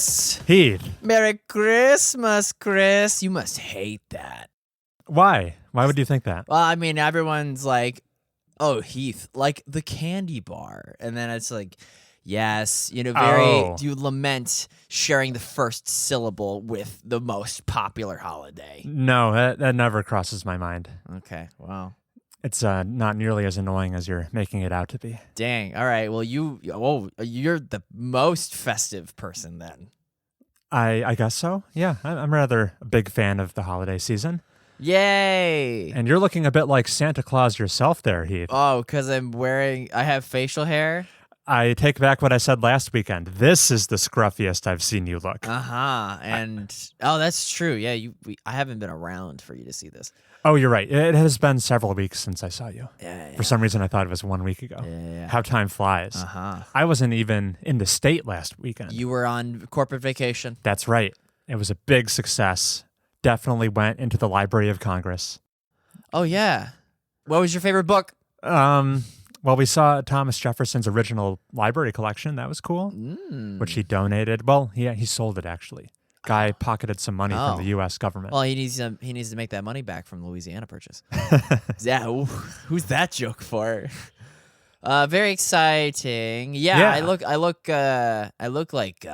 Chris! Heath. Merry Christmas, Chris. You must hate that. Why? Why would you think that? Well, I mean, everyone's like, oh, Heath, like the candy bar. And then it's like, yes, you lament sharing the first syllable with the most popular holiday. No, that never crosses my mind. Okay, well. It's not nearly as annoying as you're making it out to be. Dang. All right. Well, you're the most festive person then. I guess so. Yeah, I'm rather a big fan of the holiday season. Yay! And you're looking a bit like Santa Claus yourself there, Heath. Oh, because I have facial hair? I take back what I said last weekend. This is the scruffiest I've seen you look. And that's true. Yeah, I haven't been around for you to see this. Oh, you're right. It has been several weeks since I saw you. Yeah. For some reason, I thought it was 1 week ago. Yeah. How time flies. I wasn't even in the state last weekend. You were on corporate vacation? That's right. It was a big success. Definitely went into the Library of Congress. Oh, yeah. What was your favorite book? Well, we saw Thomas Jefferson's original library collection. That was cool, which he donated. Well, he sold it, actually. Guy pocketed some money from the U.S. government. Well, he needs to make that money back from the Louisiana Purchase. Yeah, who's that joke for? Very exciting. Yeah. I look like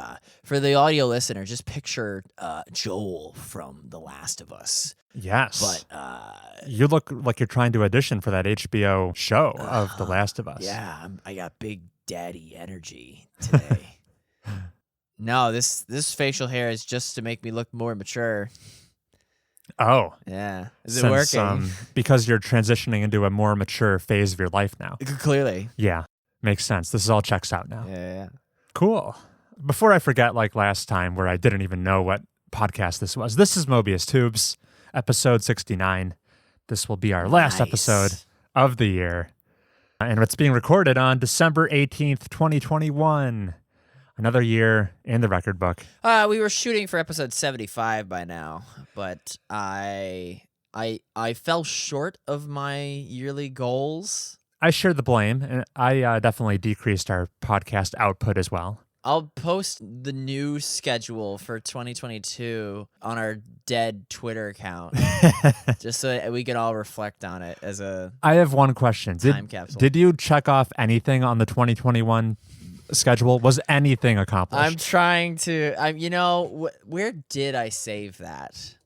for the audio listener, just picture Joel from The Last of Us. Yes. But you look like you're trying to audition for that HBO show of The Last of Us. Yeah, I got big daddy energy today. No, this facial hair is just to make me look more mature. Oh. Yeah. Is it working? Because you're transitioning into a more mature phase of your life now. Clearly. Yeah. Makes sense. This all checks out now. Yeah. Cool. Before I forget, like last time where I didn't even know what podcast this was, this is Mobius Tubes, episode 69. This will be our last episode of the year. And it's being recorded on December 18th, 2021. Another year in the record book. We were shooting for episode 75 by now, but I fell short of my yearly goals. I share the blame, and I definitely decreased our podcast output as well. I'll post the new schedule for 2022 on our dead Twitter account, just so that we can all reflect on it as a I have one question. Time capsule. Did you check off anything on the 2021 schedule? Was anything accomplished? I'm trying to. Where did I save that?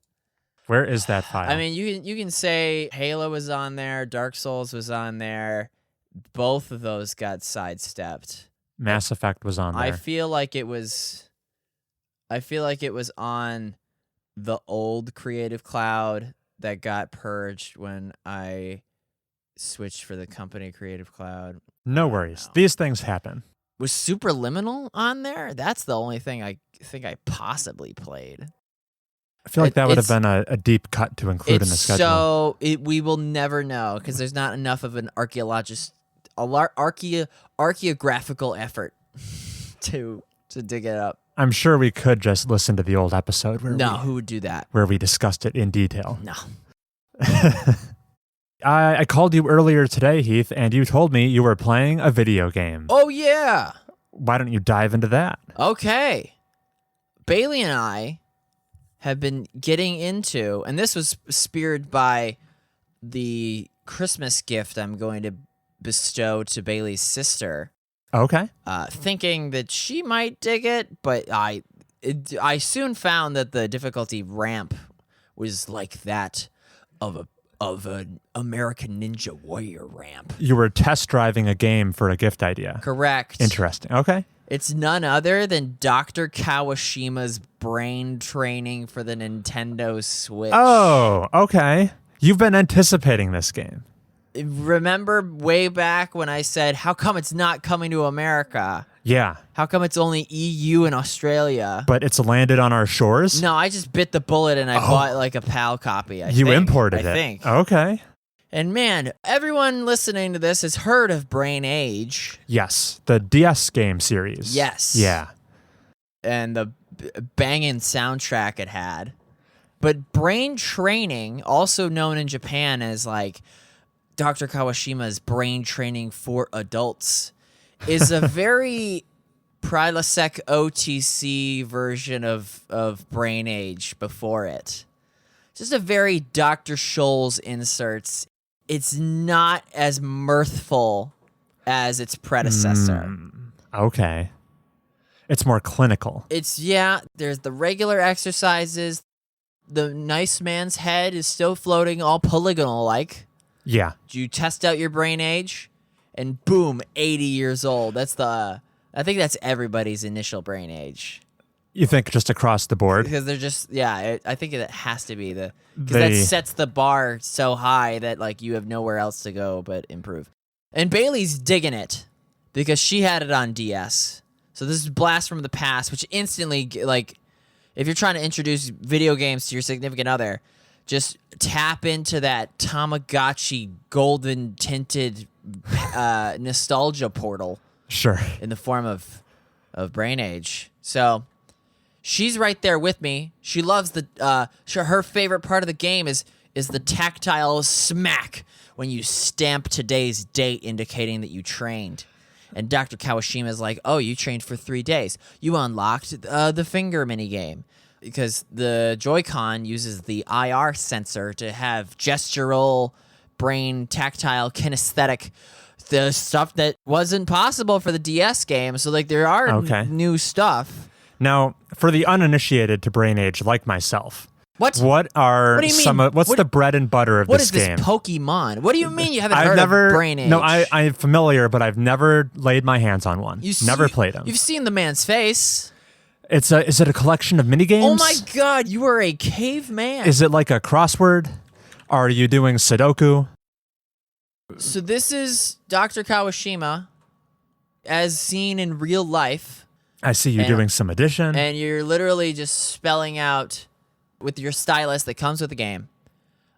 Where is that file? I mean, you can say Halo was on there, Dark Souls was on there. Both of those got sidestepped. Mass Effect was on there. I feel like it was on the old Creative Cloud that got purged when I switched for the company Creative Cloud. No worries. These things happen. Was Superliminal on there? That's the only thing I think I possibly played. I feel like that would have been a deep cut to include in the schedule. So we will never know because there's not enough of an archaeographical effort to dig it up. I'm sure we could just listen to the old episode who would do that? Where we discussed it in detail. No. I called you earlier today, Heath, and you told me you were playing a video game. Oh, yeah. Why don't you dive into that? Okay. Bailey and I have been getting into, and this was speared by the Christmas gift I'm going to bestow to Bailey's sister. Okay. Thinking that she might dig it, but I soon found that the difficulty ramp was like that of an American Ninja Warrior ramp. You were test driving a game for a gift idea. Correct. Interesting. Okay. It's none other than Dr. Kawashima's brain training for the Nintendo Switch. Oh, okay. You've been anticipating this game. Remember way back when I said, how come it's not coming to America? Yeah. How come it's only EU and Australia? But it's landed on our shores? No, I just bit the bullet and I bought like a PAL copy. I imported it? I think. Okay. And man, everyone listening to this has heard of Brain Age. Yes, the DS game series. Yes. Yeah. And the banging soundtrack it had. But brain training, also known in Japan as like Dr. Kawashima's brain training for adults, is a very Prilosec OTC version of Brain Age before it. Just a very Dr. Scholl's inserts. It's not as mirthful as its predecessor. Okay. It's more clinical. There's the regular exercises. The nice man's head is still floating all polygonal-like. Yeah. You test out your brain age, and boom, 80 years old. I think that's everybody's initial brain age. You think just across the board? Because they're just, I think it has to be because that sets the bar so high that like you have nowhere else to go but improve. And Bailey's digging it because she had it on DS. So this is Blast from the Past, which instantly, like, if you're trying to introduce video games to your significant other, just tap into that Tamagotchi golden tinted nostalgia portal. Sure. In the form of Brain Age. So she's right there with me. She loves her favorite part of the game is the tactile smack when you stamp today's date indicating that you trained. And Dr. Kawashima is like, oh, you trained for 3 days. You unlocked the finger minigame. Because the Joy-Con uses the IR sensor to have gestural, brain, tactile, kinesthetic, the stuff that wasn't possible for the DS game. So, like, there are new stuff. Now, for the uninitiated to Brain Age like myself, what do you mean? What's the bread and butter of this game? What is this Pokemon? What do you mean you haven't heard of Brain Age? No, I'm familiar, but I've never laid my hands on one. Never played them. You've seen the man's face. Is it a collection of minigames? Oh my God, you are a caveman. Is it like a crossword? Are you doing Sudoku? So this is Dr. Kawashima as seen in real life. I see you doing some addition. And you're literally just spelling out with your stylus that comes with the game.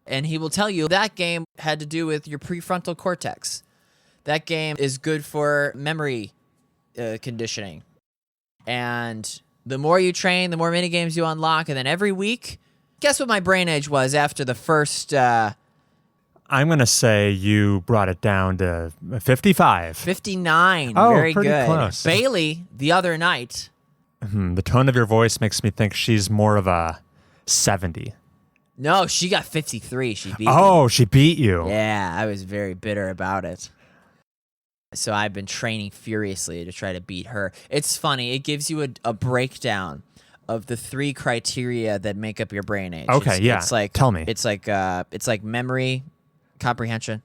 And he will tell you that game had to do with your prefrontal cortex. That game is good for memory conditioning. And the more you train, the more minigames you unlock. And then every week, guess what my brain age was after the first... I'm going to say you brought it down to 55. 59. Oh, very pretty good. close. Bailey, the other night... The tone of your voice makes me think she's more of a 70. No, she got 53. She beat me. Oh, she beat you. Yeah, I was very bitter about it. So I've been training furiously to try to beat her. It's funny. It gives you a breakdown of the 3 criteria that make up your brain age. Okay, It's like, tell me. It's like memory, comprehension,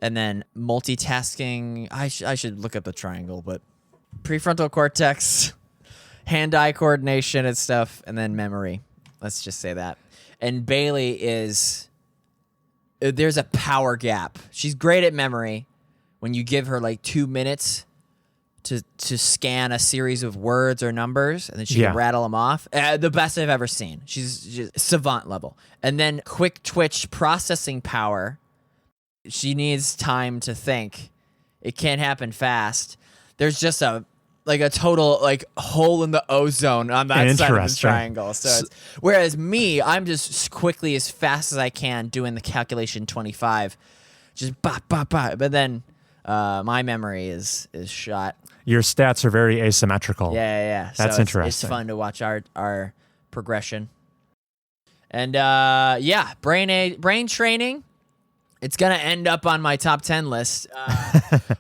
and then multitasking. I should look up the triangle, but prefrontal cortex, hand-eye coordination and stuff, and then memory. Let's just say that. And Bailey there's a power gap. She's great at memory when you give her like 2 minutes to scan a series of words or numbers, and then she can rattle them off. The best I've ever seen. She's just savant level. And then quick twitch processing power. She needs time to think. It can't happen fast. There's just a total like hole in the ozone on that side of the triangle. So whereas me, I'm just quickly as fast as I can doing the calculation 25, just bop bop bop. But then my memory is shot. Your stats are very asymmetrical. Yeah. That's interesting. It's fun to watch our progression. And brain training. It's going to end up on my top 10 list,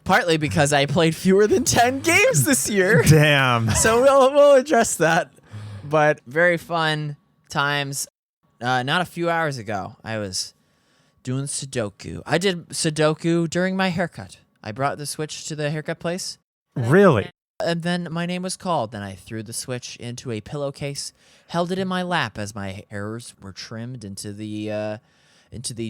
partly because I played fewer than 10 games this year. Damn. So we'll address that. But very fun times. Not a few hours ago, I was doing Sudoku. I did Sudoku during my haircut. I brought the Switch to the haircut place. Really? And then my name was called. Then I threw the Switch into a pillowcase, held it in my lap as my hairs were trimmed into the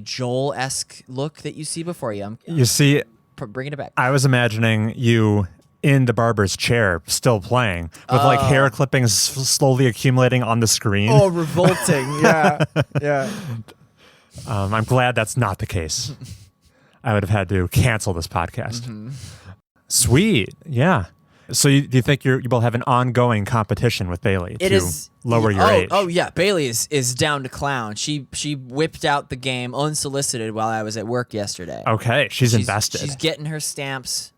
Joel-esque look that you see before you. You see, bringing it back. I was imagining you in the barber's chair, still playing, with like hair clippings slowly accumulating on the screen. Oh, revolting! Yeah. I'm glad that's not the case. I would have had to cancel this podcast. Mm-hmm. Sweet, yeah. So do you think you will have an ongoing competition with Bailey lower your age? Oh yeah, Bailey is down to clown. She whipped out the game unsolicited while I was at work yesterday. Okay, she's invested. She's getting her stamps.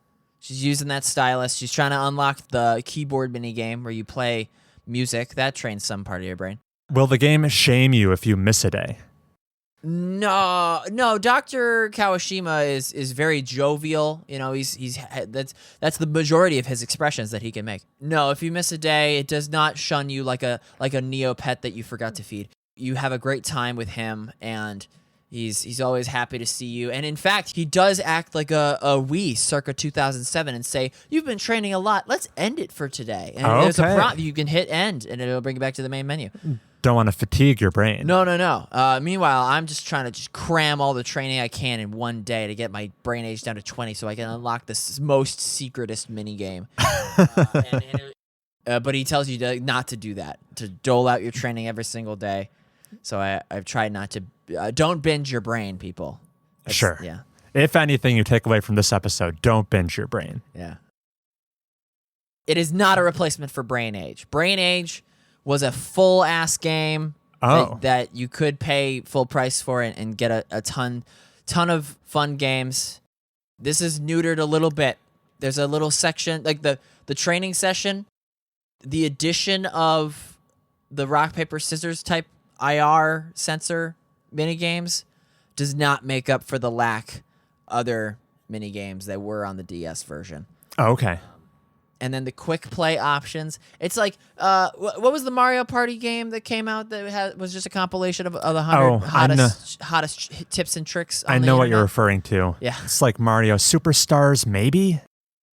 She's using that stylus. She's trying to unlock the keyboard mini game where you play music. That trains some part of your brain. Will the game shame you if you miss a day? No. Dr. Kawashima is very jovial. You know, that's the majority of his expressions that he can make. No, if you miss a day, it does not shun you like a Neopet that you forgot to feed. You have a great time with him, and he's always happy to see you. And in fact, he does act like a Wii circa 2007 and say, "You've been training a lot. Let's end it for today." And there's a prompt you can hit end, and it'll bring you back to the main menu. Don't want to fatigue your brain. No. Meanwhile, I'm just trying to cram all the training I can in one day to get my brain age down to 20 so I can unlock this most secretest mini game. But he tells you not to do that, to dole out your training every single day. So I've tried not to. Don't binge your brain, people. Sure. Yeah. If anything you take away from this episode, don't binge your brain. Yeah. It is not a replacement for Brain Age. Brain Age was a full-ass game that you could pay full price for and get a ton of fun games. This is neutered a little bit. There's a little section, like the training session, the addition of the rock, paper, scissors type IR sensor minigames does not make up for the lack other minigames that were on the DS version. Oh, okay. And then the quick play options. It's like, what was the Mario Party game that came out that was just a compilation of the 100 hottest tips and tricks on I the know internet? what you're referring to. Yeah. It's like Mario Superstars, maybe?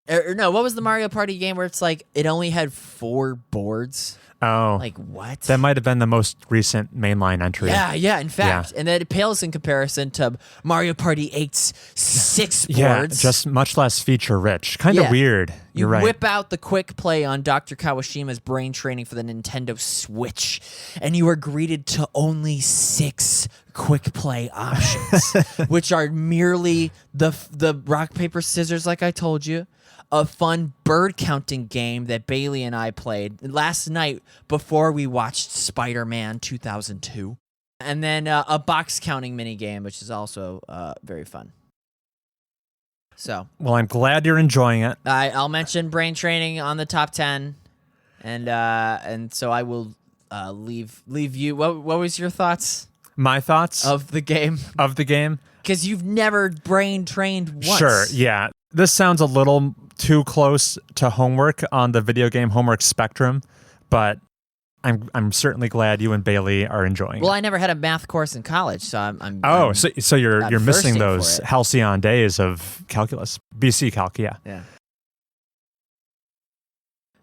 Or no, what was the Mario Party game where it's like it only had 4 boards? Oh. Like what? That might have been the most recent mainline entry. Yeah, in fact. Yeah. And then it pales in comparison to Mario Party 8's 6 boards. Yeah, just much less feature rich. Kind of weird. You're right. You whip out the quick play on Dr. Kawashima's brain training for the Nintendo Switch, and you are greeted to only 6 quick play options, which are merely the rock, paper, scissors, like I told you, a fun bird counting game that Bailey and I played last night before we watched Spider-Man 2002. And then a box counting mini game, which is also very fun. So, well, I'm glad you're enjoying it. I'll mention brain training on the top 10, and so I will leave you. What was your thoughts? My thoughts of the game? Because you've never brain trained once. Sure. Yeah. This sounds a little too close to homework on the video game homework spectrum, but I'm certainly glad you and Bailey are enjoying it. Well, I never had a math course in college, so I'm so you're missing those halcyon days of calculus, BC Calc, yeah. Yeah.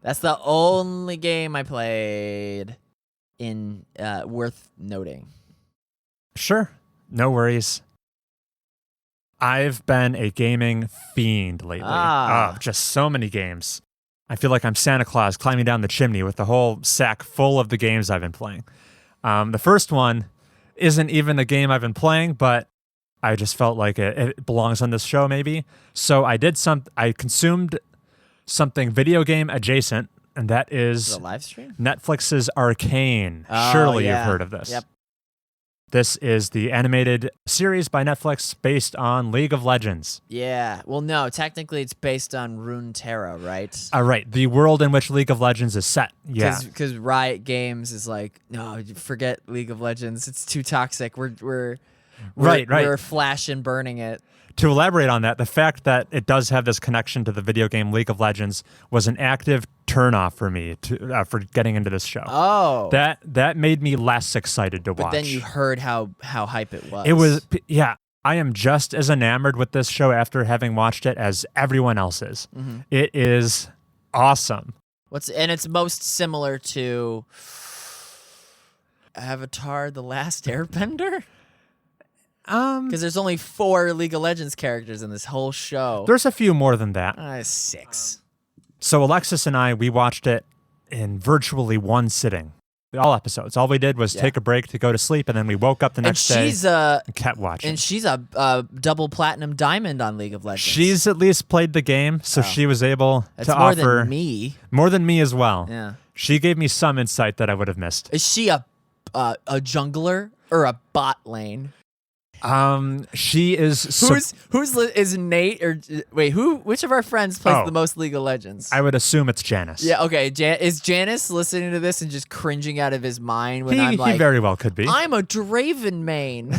That's the only game I played in worth noting. Sure. No worries. I've been a gaming fiend lately. Just so many games. I feel like I'm Santa Claus climbing down the chimney with the whole sack full of the games I've been playing. The first one isn't even a game I've been playing, but I just felt like it belongs on this show maybe. So I consumed something video game adjacent, and that is a live stream? Netflix's Arcane. Surely you've heard of this. Yep. This is the animated series by Netflix based on League of Legends. Yeah. Well, no, technically it's based on Runeterra, right? Right. The world in which League of Legends is set. Yeah. Because Riot Games is like, no, forget League of Legends. It's too toxic. We're flash and burning it. To elaborate on that, the fact that it does have this connection to the video game League of Legends was an active turnoff for me for getting into this show. Oh, that made me less excited to watch. But then you heard how hype it was. It was, yeah. I am just as enamored with this show after having watched it as everyone else is. Mm-hmm. It is awesome. And it's most similar to Avatar: The Last Airbender. Because there's only 4 League of Legends characters in this whole show. There's a few more than that. 6. So Alexis and I, we watched it in virtually one sitting. All episodes. All we did was take a break to go to sleep, and then we woke up the next day and kept watching. And she's a double platinum diamond on League of Legends. She's at least played the game, so she was able to offer... more than me. More than me as well. Yeah. She gave me some insight that I would have missed. Is she a jungler or a bot lane? She is. Is Nate or wait? Which of our friends plays the most League of Legends? I would assume it's Janice. Yeah. Okay. Is Janice listening to this and just cringing out of his mind when I'm like, he very well could be. I'm a Draven main.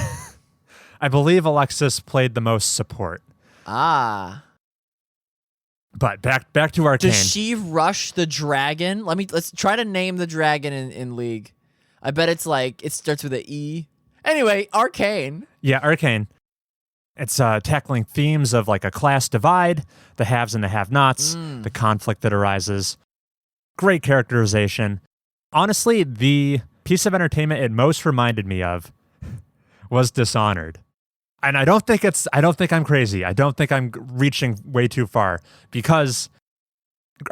I believe Alexis played the most support. Ah. But back to Arcane. Does she rush the dragon? Let's try to name the dragon in League. I bet it's like it starts with an E. Anyway, Arcane. Yeah, Arcane. It's tackling themes of like a class divide, the haves and the have-nots, the conflict that arises. Great characterization. Honestly, the piece of entertainment it most reminded me of was Dishonored. And I don't think I'm crazy. I don't think I'm reaching way too far because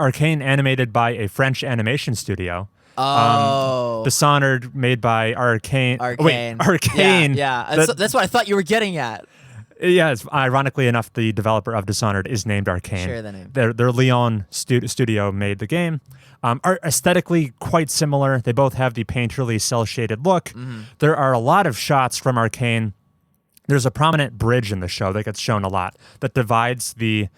Arcane animated by a French animation studio. Oh. Dishonored made by Arcane. Arcane. Wait, Arcane. Yeah. That's what I thought you were getting at. Yeah, ironically enough, the developer of Dishonored is named Arcane. Share the name. Their Lyon studio made the game. Are aesthetically quite similar. They both have the painterly cel-shaded look. Mm-hmm. There are a lot of shots from Arcane. There's a prominent bridge in the show that gets shown a lot that divides the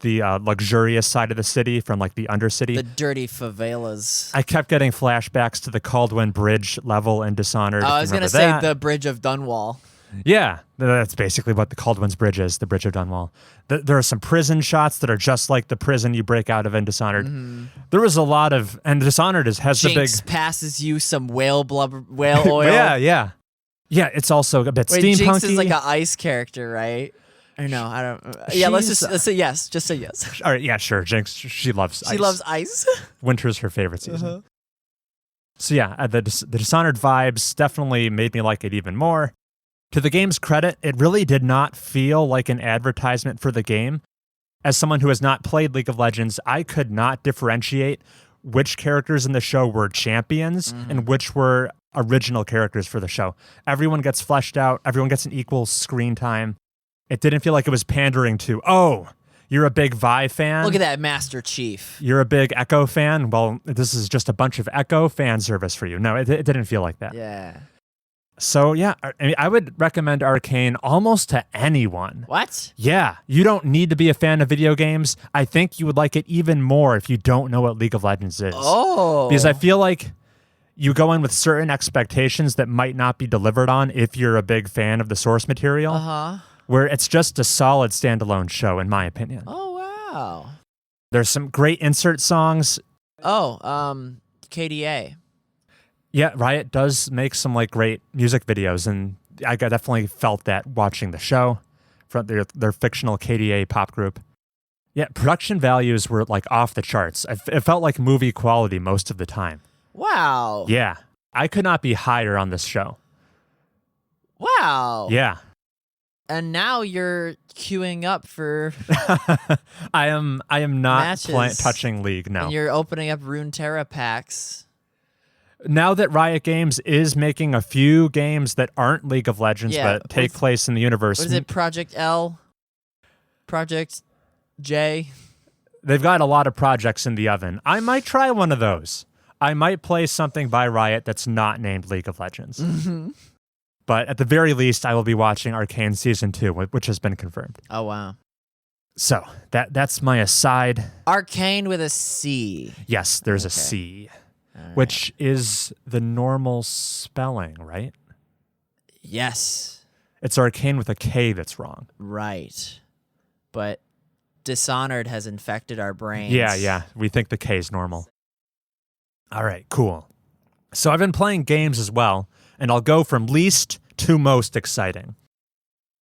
luxurious side of the city from like the undercity. The dirty favelas. I kept getting flashbacks to the Caldwin Bridge level in Dishonored. I was going to say the Bridge of Dunwall. Yeah, that's basically what the Caldwin's Bridge is, the Bridge of Dunwall. There are some prison shots that are just like the prison you break out of in Dishonored. Mm-hmm. There was a lot of, and Dishonored has Jinx the big... passes you some whale oil. Yeah. Yeah, it's also a bit steampunky. Jinx is like an ice character, right? Or no, I don't. Yeah, let's say yes. Just say yes. All right, yeah, sure. Jinx, she loves ice. She loves ice. Winter's her favorite season. Uh-huh. So yeah, the Dishonored vibes definitely made me like it even more. To the game's credit, it really did not feel like an advertisement for the game. As someone who has not played League of Legends, I could not differentiate which characters in the show were champions and which were original characters for the show. Everyone gets fleshed out. Everyone gets an equal screen time. It didn't feel like it was pandering to, oh, you're a big Vi fan. Look at that Master Chief. You're a big Echo fan. Well, this is just a bunch of Echo fan service for you. No, it didn't feel like that. Yeah. So yeah, I would recommend Arcane almost to anyone. What? Yeah, you don't need to be a fan of video games. I think you would like it even more if you don't know what League of Legends is. Oh. Because I feel like you go in with certain expectations that might not be delivered on if you're a big fan of the source material. Uh-huh. Where it's just a solid standalone show, in my opinion. Oh, wow. There's some great insert songs. Oh, KDA. Yeah, Riot does make some like great music videos, and I definitely felt that watching the show from their fictional KDA pop group. Yeah, production values were like off the charts. It felt like movie quality most of the time. Wow. Yeah, I could not be higher on this show. Wow. Yeah. And now you're queuing up for I am not touching League now. And you're opening up Runeterra packs. Now that Riot Games is making a few games that aren't League of Legends but take place in the universe. What is it, Project L? Project J? They've got a lot of projects in the oven. I might try one of those. I might play something by Riot that's not named League of Legends. Mm-hmm. But at the very least, I will be watching Arcane Season 2, which has been confirmed. Oh, wow. So, that's my aside. Arcane with a C. Yes, there's a C, which is the normal spelling, right? Yes. It's Arcane with a K that's wrong. Right. But Dishonored has infected our brains. Yeah. We think the K is normal. All right, cool. So I've been playing games as well, and I'll go from least to most exciting.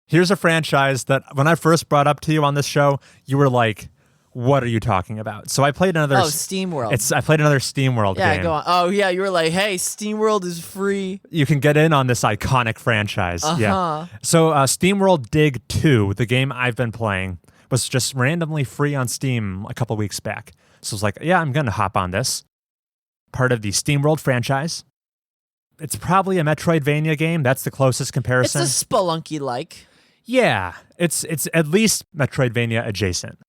Here's a franchise that when I first brought up to you on this show, you were like, what are you talking about? So I played another... Oh, SteamWorld. I played another SteamWorld game. Yeah, go on. Oh, yeah, you were like, hey, SteamWorld is free. You can get in on this iconic franchise. Uh-huh. Yeah. So SteamWorld Dig 2, the game I've been playing, was just randomly free on Steam a couple weeks back. So I was like, yeah, I'm going to hop on this. Part of the SteamWorld franchise. It's probably a Metroidvania game. That's the closest comparison. It's a Spelunky-like. Yeah, it's at least Metroidvania adjacent.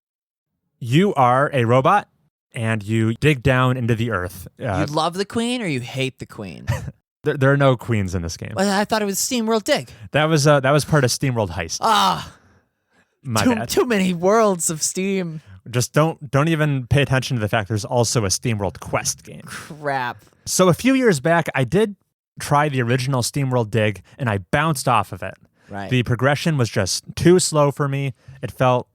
You are a robot, and you dig down into the earth. You love the queen or you hate the queen? There are no queens in this game. Well, I thought it was SteamWorld Dig. That was part of SteamWorld Heist. My bad. Too many worlds of Steam. Just don't even pay attention to the fact there's also a SteamWorld Quest game. Crap. So a few years back, I did try the original SteamWorld Dig, and I bounced off of it. Right. The progression was just too slow for me. It felt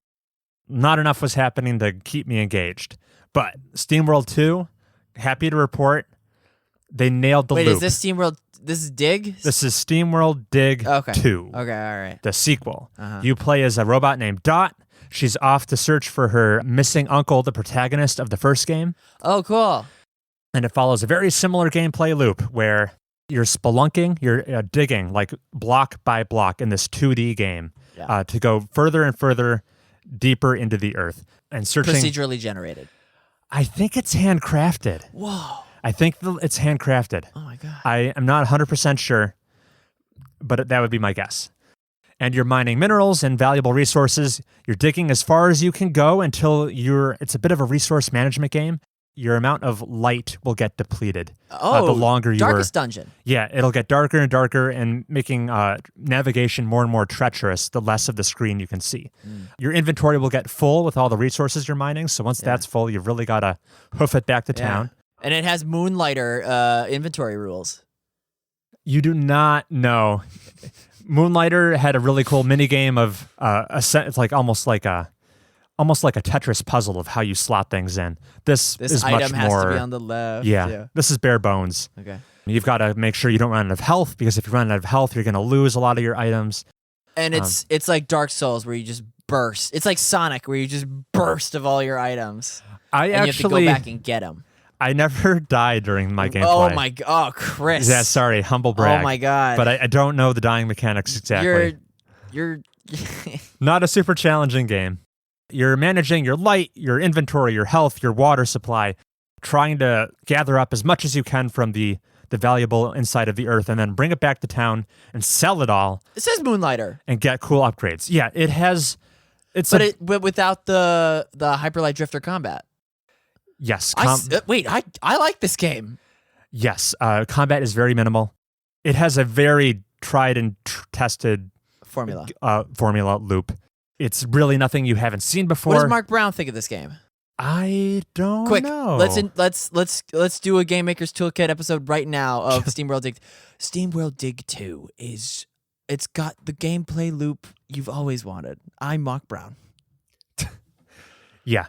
not enough was happening to keep me engaged. But SteamWorld 2, happy to report, they nailed the loop. Wait, is this SteamWorld? This is Dig? This is SteamWorld Dig 2. Okay, all right. The sequel. You play as a robot named Dot. She's off to search for her missing uncle, the protagonist of the first game. Oh, cool. And it follows a very similar gameplay loop where you're spelunking, you're digging like block by block in this 2D game to go further and further deeper into the earth. And searching. Procedurally generated. I think it's handcrafted. Whoa. I think it's handcrafted. Oh my God. I am not 100% sure, but that would be my guess. And you're mining minerals and valuable resources. You're digging as far as you can go until it's a bit of a resource management game. Your amount of light will get depleted. The longer darkest dungeon. Yeah, it'll get darker and darker and making navigation more and more treacherous the less of the screen you can see. Your inventory will get full with all the resources you're mining. So once that's full, you've really got to hoof it back to town. And it has Moonlighter inventory rules. You do not know. Moonlighter had a really cool mini game of it's like almost like a Tetris puzzle of how you slot things in. This is item much has more, to be on the left. Yeah, this is bare bones. Okay. You've got to make sure you don't run out of health, because if you run out of health, you're going to lose a lot of your items. And it's like Dark Souls where you just burst. It's like Sonic where you just burst of all your items. You have to go back and get them. I never died during my gameplay. Oh my God! Oh, Chris. Yeah, sorry, humble brag. Oh my God! But I don't know the dying mechanics exactly. You're not a super challenging game. You're managing your light, your inventory, your health, your water supply, trying to gather up as much as you can from the valuable inside of the earth, and then bring it back to town and sell it all. It says Moonlighter and get cool upgrades. Yeah, it has. But without the Hyperlight Drifter combat. Yes. I like this game. Yes. Combat is very minimal. It has a very tried and tested formula loop. It's really nothing you haven't seen before. What does Mark Brown think of this game? I don't know. Let's do a Game Maker's Toolkit episode right now of SteamWorld Dig. SteamWorld Dig 2 it's got the gameplay loop you've always wanted. I'm Mark Brown. Yeah.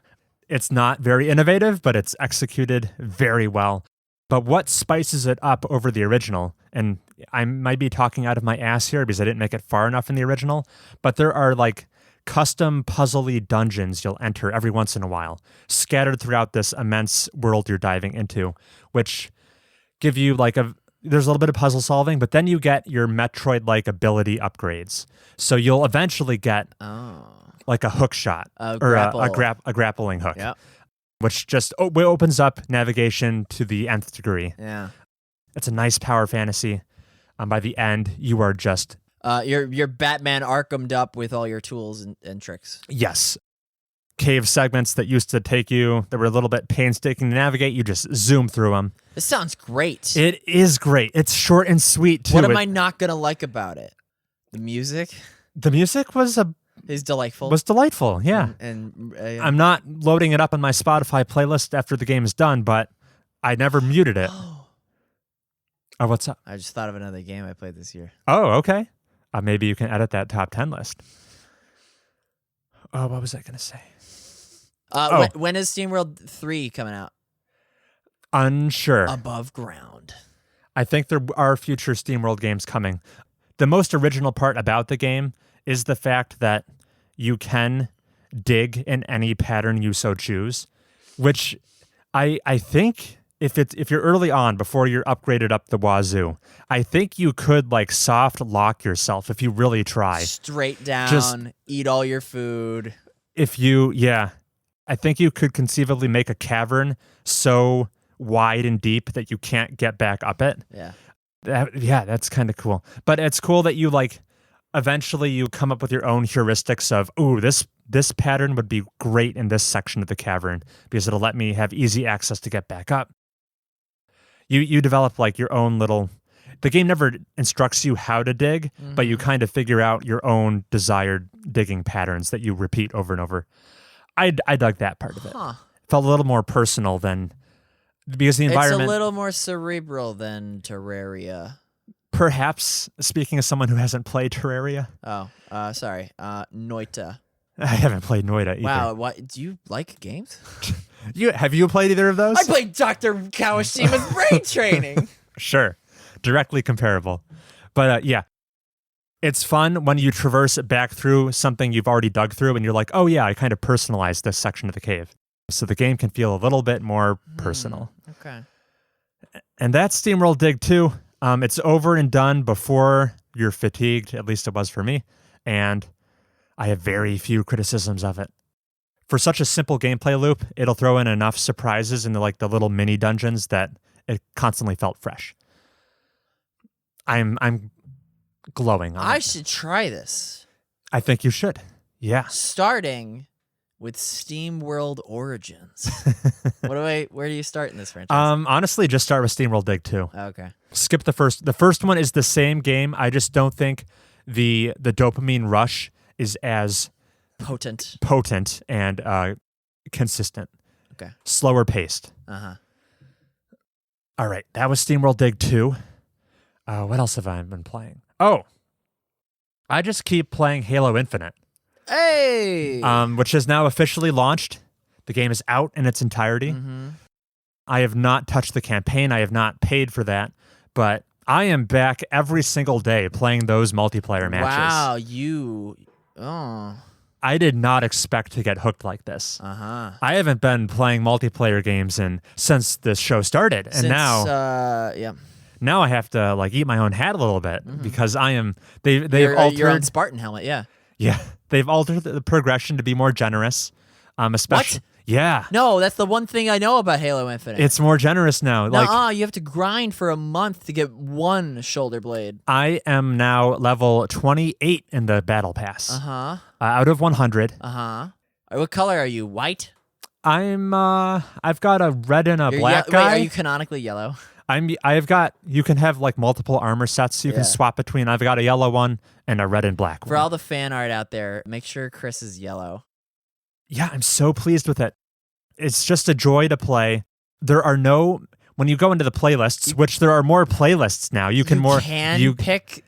It's not very innovative, but it's executed very well. But what spices it up over the original, and I might be talking out of my ass here because I didn't make it far enough in the original, but there are like custom puzzly dungeons you'll enter every once in a while, scattered throughout this immense world you're diving into, which give you there's a little bit of puzzle solving, but then you get your Metroid-like ability upgrades. So you'll eventually get like a hook shot or a grappling hook, which just opens up navigation to the nth degree. Yeah, it's a nice power fantasy. By the end, you are just you're Batman Arkham'd up with all your tools and tricks. Yes. Cave segments that used to take you, that were a little bit painstaking to navigate, you just zoom through them. This sounds great. It is great. It's short and sweet, too. What am I not going to like about it? The music? The music is delightful. Was delightful, yeah. And I'm not loading it up on my Spotify playlist after the game is done, but I never muted it. Oh, what's up? I just thought of another game I played this year. Oh, okay. Maybe you can edit that top 10 list. Oh, what was I going to say? When is SteamWorld 3 coming out? Unsure. Above ground. I think there are future SteamWorld games coming. The most original part about the game is the fact that you can dig in any pattern you so choose, which I think if you're early on before you're upgraded up the wazoo, I think you could soft lock yourself if you really try. Straight down, eat all your food. I think you could conceivably make a cavern so wide and deep that you can't get back up it. Yeah. That's kind of cool. But it's cool that you eventually you come up with your own heuristics of, this pattern would be great in this section of the cavern because it'll let me have easy access to get back up. You develop your own little, the game never instructs you how to dig, but you kind of figure out your own desired digging patterns that you repeat over and over. I dug that part of it. It felt a little more personal than, because the environment... It's a little more cerebral than Terraria. Perhaps, speaking as someone who hasn't played Terraria. Oh, sorry. Noita. I haven't played Noita either. Wow, what, do you like games? Have you played either of those? I played Dr. Kawashima's Brain Training. Sure. Directly comparable. But yeah, it's fun when you traverse back through something you've already dug through and you're like, oh yeah, I kind of personalized this section of the cave. So the game can feel a little bit more personal. Okay. And that's SteamWorld Dig 2. It's over and done before you're fatigued, at least it was for me. And I have very few criticisms of it. For such a simple gameplay loop, it'll throw in enough surprises in the little mini dungeons that it constantly felt fresh. I'm glowing on it. I should try this. I think you should. Yeah. Starting with SteamWorld Origins. Where do you start in this franchise? Honestly, just start with SteamWorld Dig 2. Okay. Skip the first. The first one is the same game. I just don't think the dopamine rush is as potent and consistent. Okay. Slower paced. Uh-huh. All right. That was SteamWorld Dig 2. What else have I been playing? Oh, I just keep playing Halo Infinite. Hey! Which is now officially launched. The game is out in its entirety. Mm-hmm. I have not touched the campaign. I have not paid for that. But I am back every single day playing those multiplayer matches. Wow, I did not expect to get hooked like this. Uh-huh. I haven't been playing multiplayer games since this show started. And now I have to eat my own hat a little bit because they've altered your own Spartan helmet, yeah. Yeah. They've altered the progression to be more generous. Especially What? Yeah. No, that's the one thing I know about Halo Infinite. It's more generous now. You have to grind for a month to get one shoulder blade. I am now level 28 in the battle pass. Out of 100. What color are you? White? I've got a red and a black guy. Wait, are you canonically yellow? You can have multiple armor sets you can swap between. I've got a yellow one and a red and black one. For all the fan art out there, make sure Chris is yellow. Yeah, I'm so pleased with it. It's just a joy to play. When you go into the playlists, which there are more playlists now, you can pick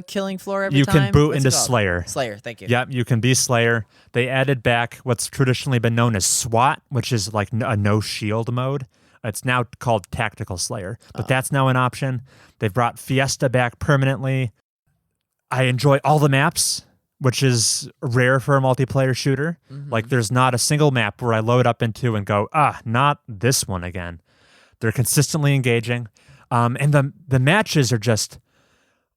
killing floor every time. You can boot into Slayer. Slayer, thank you. Yep, you can be Slayer. They added back what's traditionally been known as SWAT, which is a no shield mode. It's now called Tactical Slayer, but that's now an option. They've brought Fiesta back permanently. I enjoy all the maps, which is rare for a multiplayer shooter. There's not a single map where I load up into and go, not this one again. They're consistently engaging. And the matches are just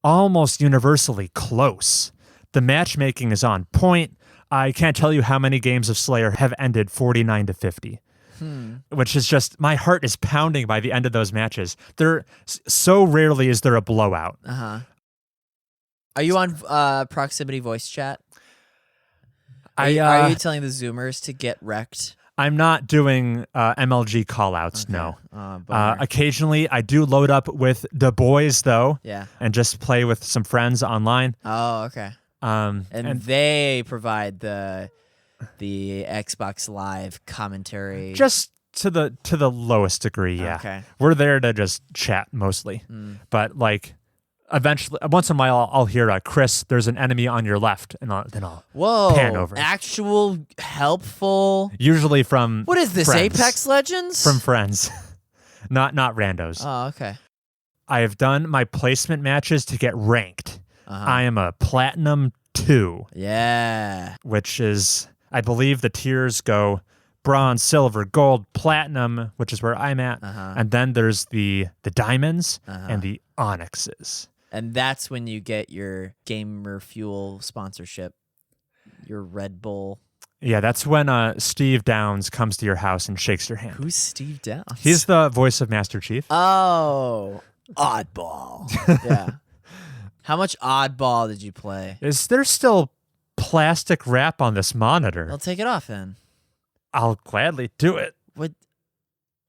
almost universally close. The matchmaking is on point. I can't tell you how many games of Slayer have ended 49-50. Which is just, my heart is pounding by the end of those matches. So rarely is there a blowout. Are you on proximity voice chat? Are you telling the Zoomers to get wrecked? I'm not doing MLG callouts, no. Occasionally, I do load up with the boys, though, and just play with some friends online. Oh, okay. And they provide the Xbox Live commentary. Just to the lowest degree, yeah. Okay. We're there to just chat mostly. But eventually, once in a while, I'll hear Chris, there's an enemy on your left, and then I'll pan over. Actual helpful. Usually from what is this? friends. Apex Legends? From friends, not randos. Oh, okay. I have done my placement matches to get ranked. I am a Platinum 2. Yeah. Which is, I believe the tiers go bronze, silver, gold, platinum, which is where I'm at. And then there's the diamonds and the onyxes. And that's when you get your Gamer Fuel sponsorship, your Red Bull. Yeah, that's when Steve Downs comes to your house and shakes your hand. Who's Steve Downs? He's the voice of Master Chief. Oh, oddball. Yeah. How much oddball did you play? Is there still plastic wrap on this monitor? I'll take it off then. I'll gladly do it.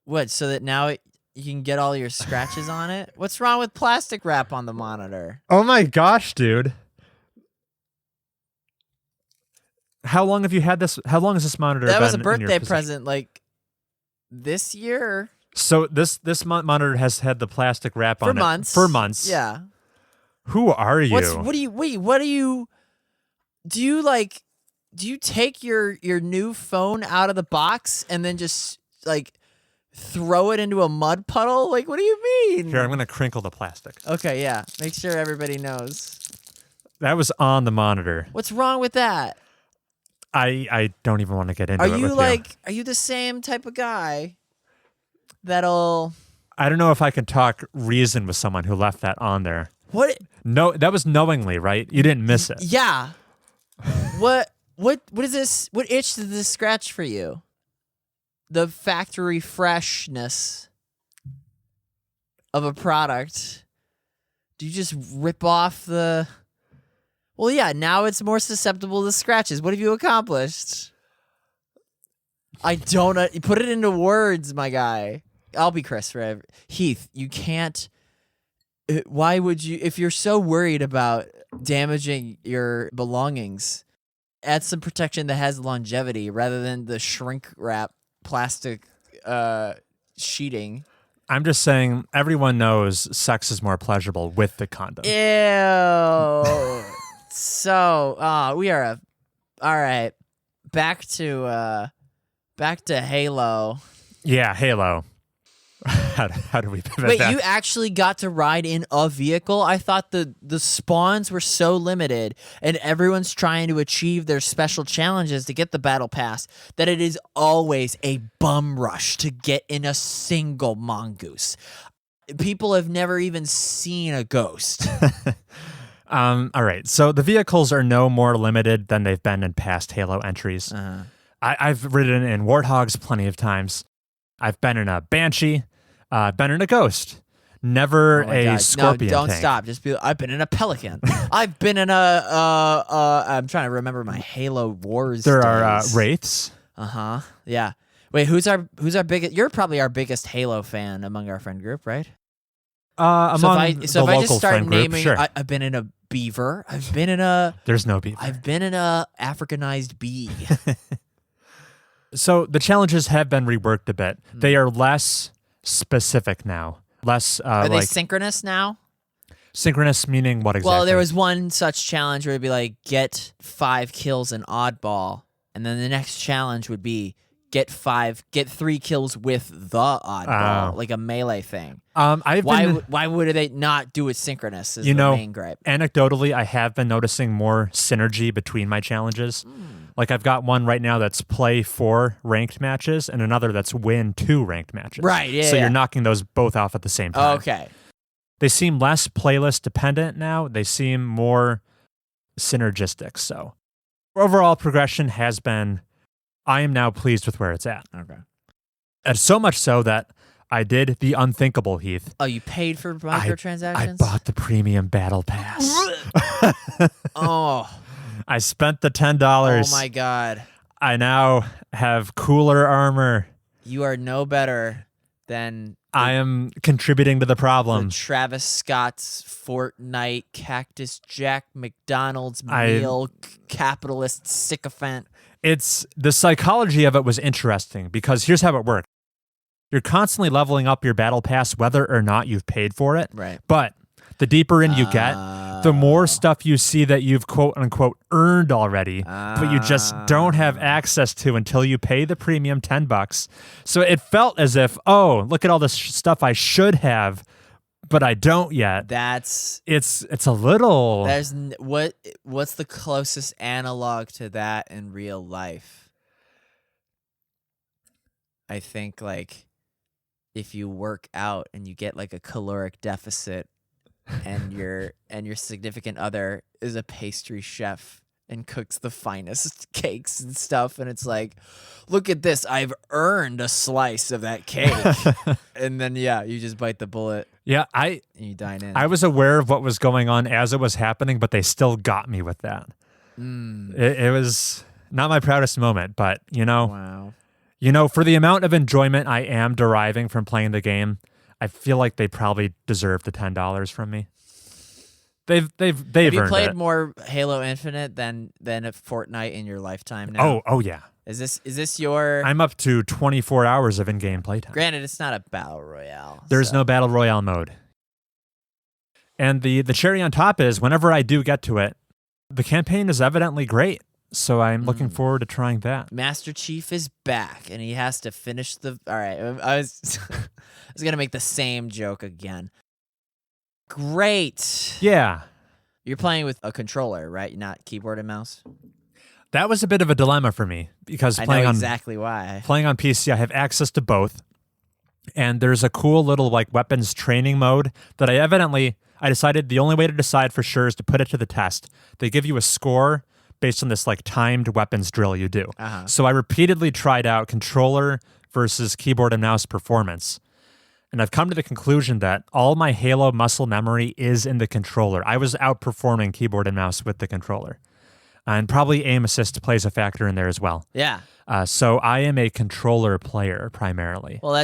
What? So that now you can get all your scratches on it. What's wrong with plastic wrap on the monitor? Oh my gosh, dude. How long have you had this? How long has this monitor been? That was a in your birthday possession? present, like this year. So this monitor has had the plastic wrap on it for months. Yeah. Who are you? Do you take your new phone out of the box and then just like throw it into a mud puddle? Like, what do you mean? Here, I'm going to crinkle the plastic. Okay, yeah. Make sure everybody knows. That was on the monitor. What's wrong with that? I don't even want to get into it with you. Are you the same type of guy that'll... I don't know if I can talk reason with someone who left that on there. What? No, that was knowingly, right? You didn't miss it. Yeah. What is this? What itch did this scratch for you? The factory freshness of a product. Do you just rip off the... Well, yeah, now it's more susceptible to scratches. What have you accomplished? I don't... put it into words, my guy. I'll be Chris forever. Heath, you can't... Why would you... If you're so worried about damaging your belongings, add some protection that has longevity rather than the shrink wrap plastic sheeting. I'm just saying everyone knows sex is more pleasurable with the condom. Ew. So, we are all right. Back to Halo. Yeah, Halo. How do we pivot Wait, that? you actually got to ride in a vehicle? I thought the spawns were so limited and everyone's trying to achieve their special challenges to get the battle pass that it is always a bum rush to get in a single mongoose. People have never even seen a ghost. All right, so the vehicles are no more limited than they've been in past Halo entries. Uh-huh. I've ridden in Warthogs plenty of times. I've been in a Banshee. I've been in a Ghost. Never a Scorpion. No, don't tank. stop. Just be. I've been in a Pelican. I've been in a. I'm trying to remember my Halo Wars. There days. are Wraiths. Yeah. Wait, who's our biggest? You're probably our biggest Halo fan among our friend group, right? Among so if I just start naming, group, sure. I've been in a beaver. I've been in a. There's no beaver. I've been in a Africanized bee. So the challenges have been reworked a bit. They are less specific now. Less Are they synchronous now? Synchronous meaning what exactly? Well, there was one such challenge where it'd be like, get 5 kills in oddball. And then the next challenge would be get 3 kills with the oddball, like a melee thing. Why would they not do it synchronous is the main gripe. Anecdotally, I have been noticing more synergy between my challenges. Like I've got one right now that's play 4 ranked matches and another that's win 2 ranked matches. Right, yeah. So you're knocking those both off at the same time. Okay. They seem less playlist dependent now. They seem more synergistic. So overall progression has been, I am now pleased with where it's at. Okay. And so much so that I did the unthinkable, Heath. Oh, you paid for microtransactions? I bought the premium battle pass. Oh. I spent the $10. Oh my God. I now have cooler armor. You are no better than... I am contributing to the problem. The Travis Scott's Fortnite Cactus Jack McDonald's meal capitalist sycophant. It's the psychology of it was interesting because here's how it worked. You're constantly leveling up your battle pass whether or not you've paid for it. Right. But the deeper in you get, the more stuff you see that you've quote unquote earned already, but you just don't have access to until you pay the premium $10. So it felt as if, oh, look at all this stuff I should have, but I don't yet. It's a little. What's the closest analog to that in real life? I think like if you work out and you get like a caloric deficit and your significant other is a pastry chef and cooks the finest cakes and stuff, and it's like, look at this, I've earned a slice of that cake. And then you just bite the bullet. Yeah, and you dine in. I was aware of what was going on as it was happening, but they still got me with that. It was not my proudest moment, but wow. For the amount of enjoyment I am deriving from playing the game, I feel like they probably deserve the $10 from me. They've Have you earned played it. more Halo Infinite than a Fortnite in your lifetime now? Oh yeah. Is this your? I'm up to 24 hours of in-game playtime. Granted, it's not a battle royale. There's no battle royale mode. And the cherry on top is whenever I do get to it, the campaign is evidently great. So I'm looking forward to trying that. Master Chief is back, and he has to finish the. All right, I was I was gonna make the same joke again. Great. Yeah. You're playing with a controller, right? Not keyboard and mouse? That was a bit of a dilemma for me because I playing know on exactly why. playing on PC, I have access to both. And there's a cool little like weapons training mode that I decided the only way to decide for sure is to put it to the test. They give you a score based on this like timed weapons drill you do. So I repeatedly tried out controller versus keyboard and mouse performance. And I've come to the conclusion that all my Halo muscle memory is in the controller. I was outperforming keyboard and mouse with the controller. And probably aim assist plays a factor in there as well. Yeah. So I am a controller player primarily. Well,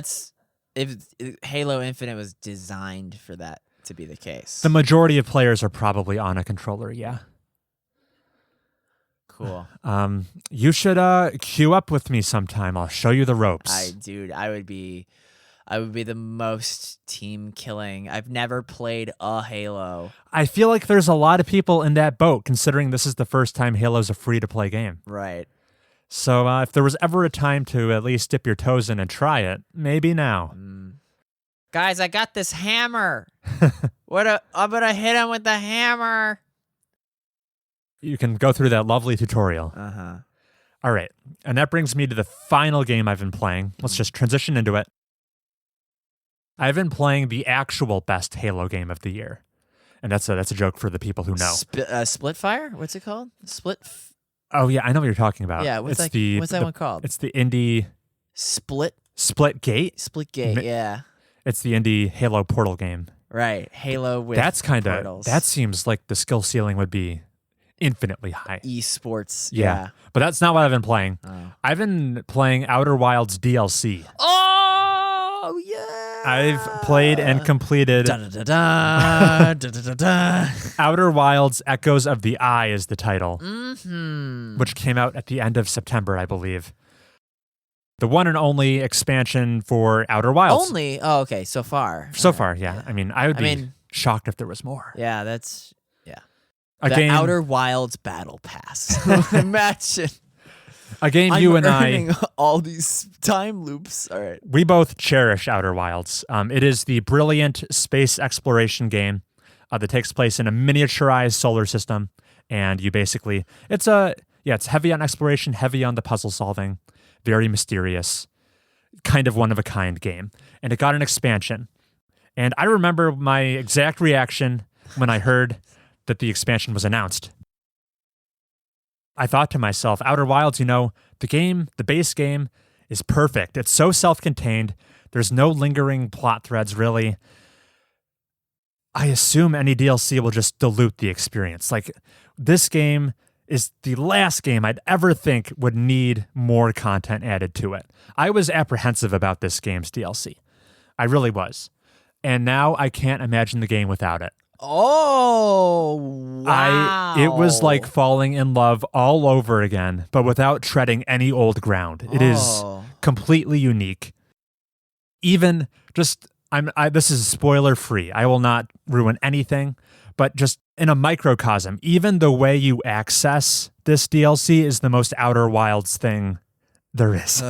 if Halo Infinite was designed for that to be the case. The majority of players are probably on a controller, yeah. Cool. You should queue up with me sometime. I'll show you the ropes. I would be the most team killing. I've never played a Halo. I feel like there's a lot of people in that boat, considering this is the first time Halo's a free-to-play game. Right. So if there was ever a time to at least dip your toes in and try it, maybe now. Guys, I got this hammer. I'm gonna hit him with the hammer. You can go through that lovely tutorial. All right, and that brings me to the final game I've been playing. Let's just transition into it. I've been playing the actual best Halo game of the year, and that's a joke for the people who know. Splitfire? What's it called? Oh yeah, I know what you're talking about. Yeah, what's that one called? It's the indie Splitgate. Splitgate, yeah. It's the indie Halo Portal game. Right, Halo with portals. That seems like the skill ceiling would be infinitely high. Esports, yeah. But that's not what I've been playing. Oh. I've been playing Outer Wilds DLC. Oh yeah. I've played and completed Outer Wilds Echoes of the Eye is the title, which came out at the end of September, I believe. The one and only expansion for Outer Wilds. Only? Oh, okay. So far. So far, yeah. I mean, I would be shocked if there was more. Yeah, that's... Yeah. The Outer Wilds Battle Pass. Imagine. A game you and I... all these time loops. All right. We both cherish Outer Wilds. It is the brilliant space exploration game that takes place in a miniaturized solar system. And you basically... It's heavy on exploration, heavy on the puzzle solving. Very mysterious, kind of one-of-a-kind game. And it got an expansion. And I remember my exact reaction when I heard that the expansion was announced. I thought to myself, Outer Wilds, the base game is perfect. It's so self-contained. There's no lingering plot threads, really. I assume any DLC will just dilute the experience. Like, this game is the last game I'd ever think would need more content added to it. I was apprehensive about this game's DLC. I really was. And now I can't imagine the game without it. Oh, wow. It was like falling in love all over again, but without treading any old ground. It is completely unique. Even just, this is spoiler free. I will not ruin anything, but just in a microcosm, even the way you access this DLC is the most Outer Wilds thing there is.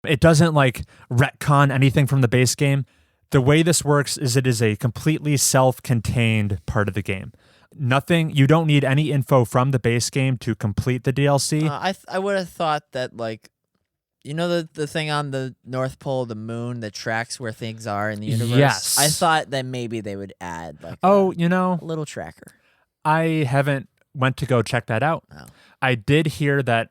It doesn't retcon anything from the base game. The way this works is it is a completely self-contained part of the game. You don't need any info from the base game to complete the DLC. I would have thought that the thing on the North Pole of the moon that tracks where things are in the universe? Yes. I thought that maybe they would add a little tracker. I haven't went to go check that out. Oh. I did hear that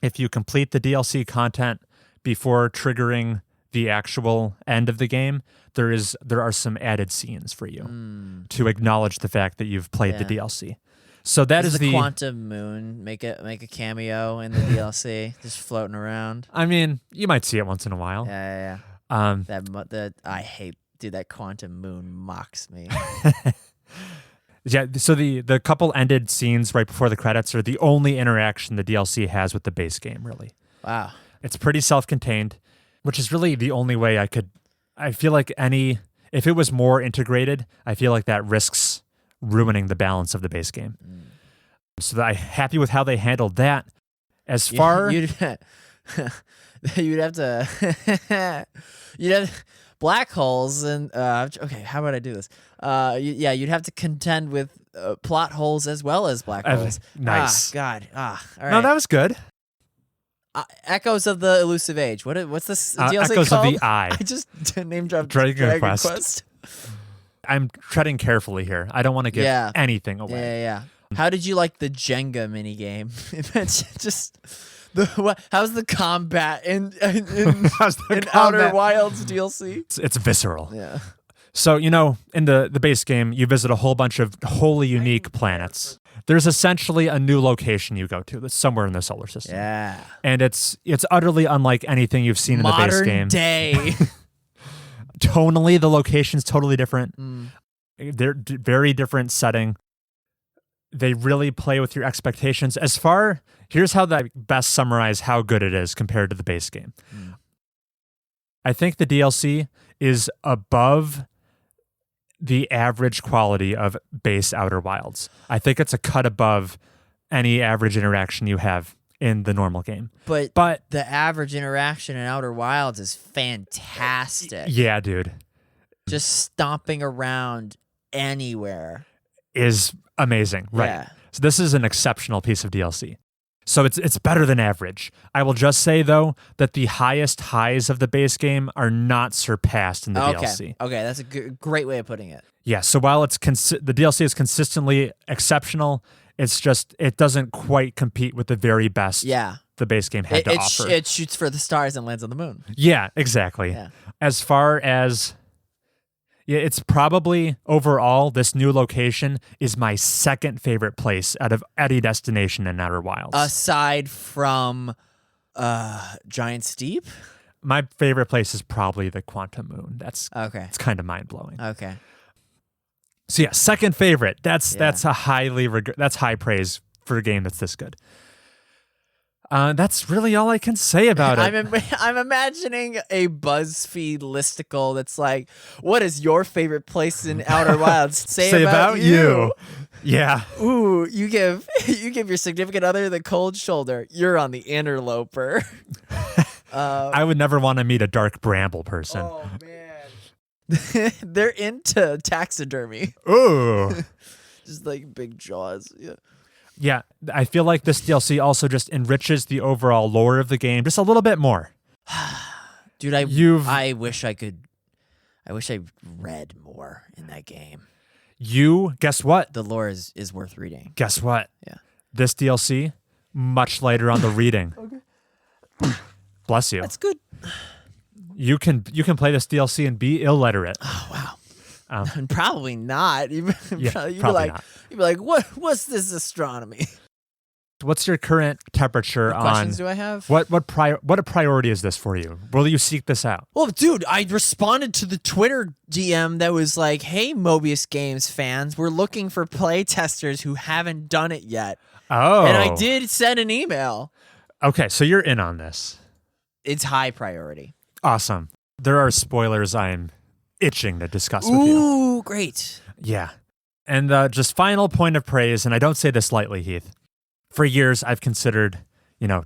if you complete the DLC content before triggering the actual end of the game, there are some added scenes for you to acknowledge the fact that you've played the DLC. So that is the quantum moon make a cameo in the DLC, just floating around. I mean, you might see it once in a while. Yeah. I hate, dude, that Quantum Moon mocks me. Yeah, so the couple ended scenes right before the credits are the only interaction the DLC has with the base game, really. Wow. It's pretty self-contained, which is really the only way I feel like if it was more integrated, I feel like that risks ruining the balance of the base game. So I'm happy with how they handled that. As far... You'd have to... you'd have... Black holes and okay, how about I do this? You'd have to contend with plot holes as well as black holes. Nice. God. All right. No, that was good. Echoes of the Elusive Age. What's this DLC Echoes called? of the Eye. I just name dropped Dragon Quest. I'm treading carefully here. I don't want to give anything away. Yeah. How did you like the Jenga minigame? Just how's the combat in Outer Wilds DLC? It's visceral. Yeah. So, in the base game, you visit a whole bunch of wholly unique planets. There's essentially a new location you go to that's somewhere in the solar system. Yeah. And it's utterly unlike anything you've seen in the base game. Modern day. Tonally, the location's totally different. They're very different setting. They really play with your expectations. Here's how I best summarize how good it is compared to the base game. I think the DLC is above the average quality of base Outer Wilds. I think it's a cut above any average interaction you have in the normal game. But the average interaction in Outer Wilds is fantastic. Yeah, dude. Just stomping around anywhere is amazing, right? Yeah. So this is an exceptional piece of DLC. So it's better than average. I will just say, though, that the highest highs of the base game are not surpassed in the DLC. Okay, that's a great way of putting it. Yeah, so while the DLC is consistently exceptional, it doesn't quite compete with the very best the base game had to offer. It shoots for the stars and lands on the moon. Yeah, exactly. Yeah. As far as... Yeah, it's probably, overall, this new location is my second favorite place out of any destination in Outer Wilds. Aside from Giant Steep? My favorite place is probably the Quantum Moon. It's kind of mind-blowing. Okay. So yeah, second favorite. That's high praise for a game that's this good. That's really all I can say about it. I'm imagining a BuzzFeed listicle that's like, what is your favorite place in Outer Wilds? Say about you. Yeah. Ooh, you give your significant other the cold shoulder. You're on the interloper. I would never want to meet a dark bramble person. Oh, man. They're into taxidermy. Ooh. Just like big jaws. Yeah. Yeah, I feel like this DLC also just enriches the overall lore of the game just a little bit more. Dude, I wish I read more in that game. Guess what? The lore is worth reading. Guess what? Yeah. This DLC, much lighter on the reading. Okay. Bless you. That's good. You can play this DLC and be illiterate. Oh, wow. And probably not. You'd be like, what's this astronomy? What's your current temperature what on? Questions do I have? What a priority is this for you? Will you seek this out? Well, dude, I responded to the Twitter DM that was like, "Hey, Mobius Games fans, we're looking for play testers who haven't done it yet." Oh, and I did send an email. Okay, so you're in on this. It's high priority. Awesome. There are spoilers I'm itching to discuss with you. Ooh, great. Yeah. And just final point of praise, and I don't say this lightly, Heath. For years, I've considered,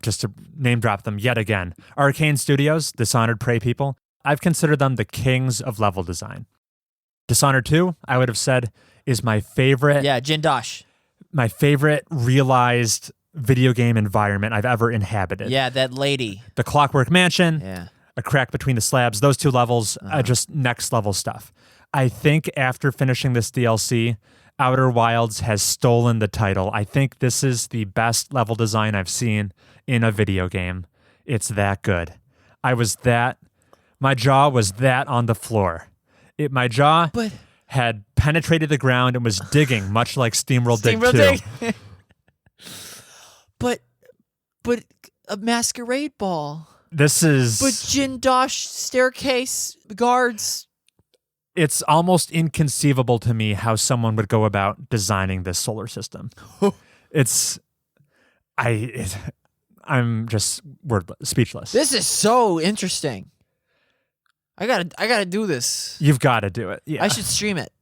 just to name drop them yet again, Arcane Studios, Dishonored Prey people, I've considered them the kings of level design. Dishonored 2, I would have said, is my favorite. Yeah, Jindosh. My favorite realized video game environment I've ever inhabited. Yeah, that lady. The Clockwork Mansion. Yeah. A crack between the slabs, those two levels, just next level stuff. I think after finishing this DLC, Outer Wilds has stolen the title. I think this is the best level design I've seen in a video game. It's that good. My jaw was that on the floor. My jaw had penetrated the ground and was digging, much like SteamWorld Dig 2. But a masquerade ball. This is... But Jindosh staircase guards... It's almost inconceivable to me how someone would go about designing this solar system. I'm just speechless. This is so interesting. I gotta do this. You've got to do it. Yeah. I should stream it.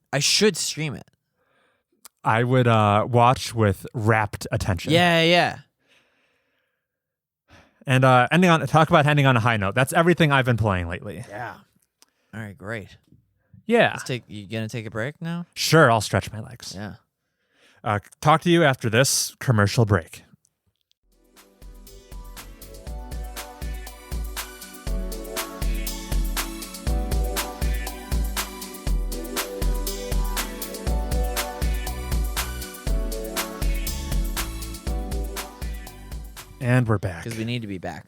I would watch with rapt attention. Yeah. And talk about ending on a high note. That's everything I've been playing lately. Yeah. All right, great. Yeah. You gonna take a break now? Sure, I'll stretch my legs. Yeah. Talk to you after this commercial break. And we're back. Because we need to be back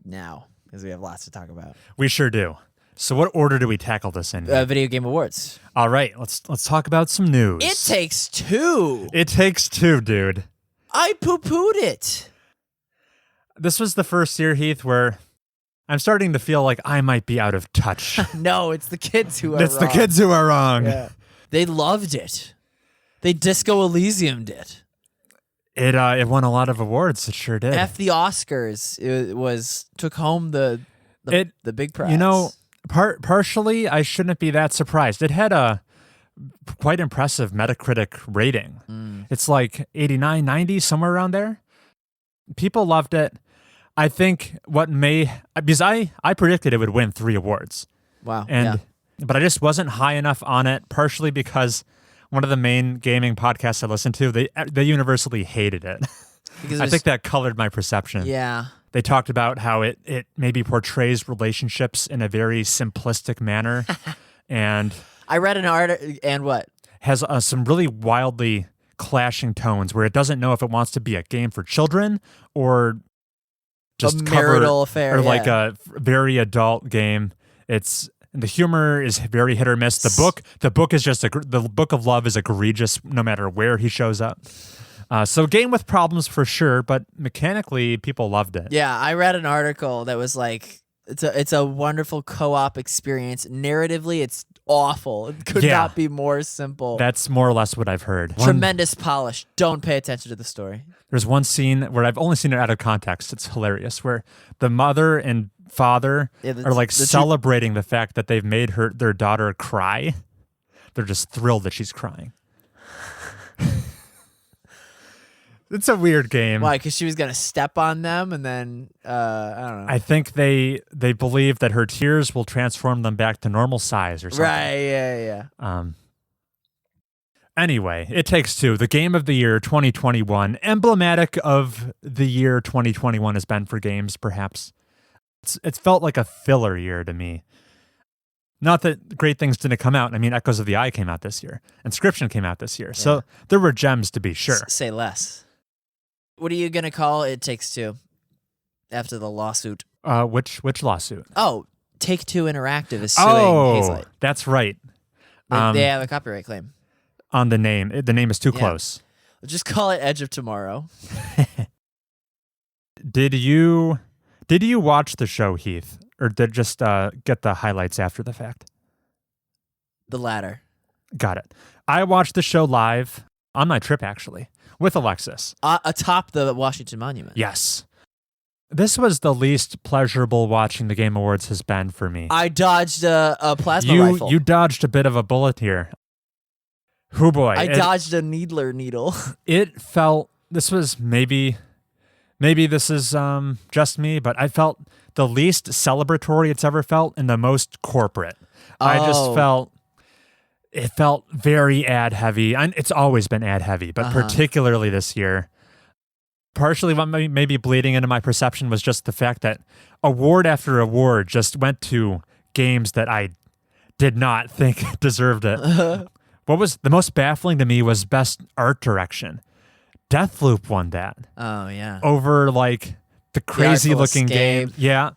now, because we have lots to talk about. We sure do. So what order do we tackle this in? Video Game Awards. All right, let's talk about some news. It Takes Two. It Takes Two, dude. I poo-pooed it. This was the first year, Heath, where I'm starting to feel like I might be out of touch. No, it's the kids who are wrong. It's the kids who are wrong. Yeah. They loved it. They Disco Elysiumed it. It won a lot of awards. It sure did. F the Oscars. It took home the big prize. You know, partially, I shouldn't be that surprised. It had a quite impressive Metacritic rating. It's like 89, 90, somewhere around there. People loved it. I think because I predicted it would win 3 awards. Wow. But I just wasn't high enough on it, partially because one of the main gaming podcasts I listened to, they universally hated it. I think that colored my perception. Yeah. They talked about how it maybe portrays relationships in a very simplistic manner. And I read an article, and what? Has some really wildly clashing tones where it doesn't know if it wants to be a game for children or just a marital affair. Or like a very adult game. The humor is very hit or miss. The book is just the book of love is egregious no matter where he shows up. So game with problems for sure, but mechanically people loved it. Yeah, I read an article that was like it's a wonderful co-op experience. Narratively, it's awful. It could not be more simple. That's more or less what I've heard. Tremendous polish. Don't pay attention to the story. There's one scene where I've only seen it out of context. It's hilarious, where the mother and father are celebrating the fact that they've made their daughter cry. They're just thrilled that she's crying. It's a weird game. Why? Because she was gonna step on them, and then I don't know. I think they believe that her tears will transform them back to normal size or something. Right? Yeah. Anyway, It Takes Two, the game of the year 2021, emblematic of the year 2021 has been for games. Perhaps it's felt like a filler year to me. Not that great things didn't come out. I mean, Echoes of the Eye came out this year. Inscription came out this year. Yeah. So there were gems to be sure. Say less. What are you going to call It Takes Two after the lawsuit? Which lawsuit? Oh, Take-Two Interactive is suing Hazelight. That's right. They have a copyright claim. On the name. The name is too close. We'll just call it Edge of Tomorrow. Did you watch the show, Heath? Or did just get the highlights after the fact? The latter. Got it. I watched the show live on my trip, actually, with Alexis. Atop the Washington Monument. Yes. This was the least pleasurable watching the Game Awards has been for me. I dodged a plasma rifle. You dodged a bit of a bullet here. Oh boy. I dodged a needler needle. It felt, this was maybe this is just me, but I felt the least celebratory it's ever felt and the most corporate. I just felt, it felt very ad heavy. And it's always been ad heavy, but particularly this year. Partially what may be bleeding into my perception was just the fact that award after award just went to games that I did not think deserved it. What was the most baffling to me was best art direction. Deathloop won that. Oh, yeah. Over like the crazy looking Escape. game. Yeah.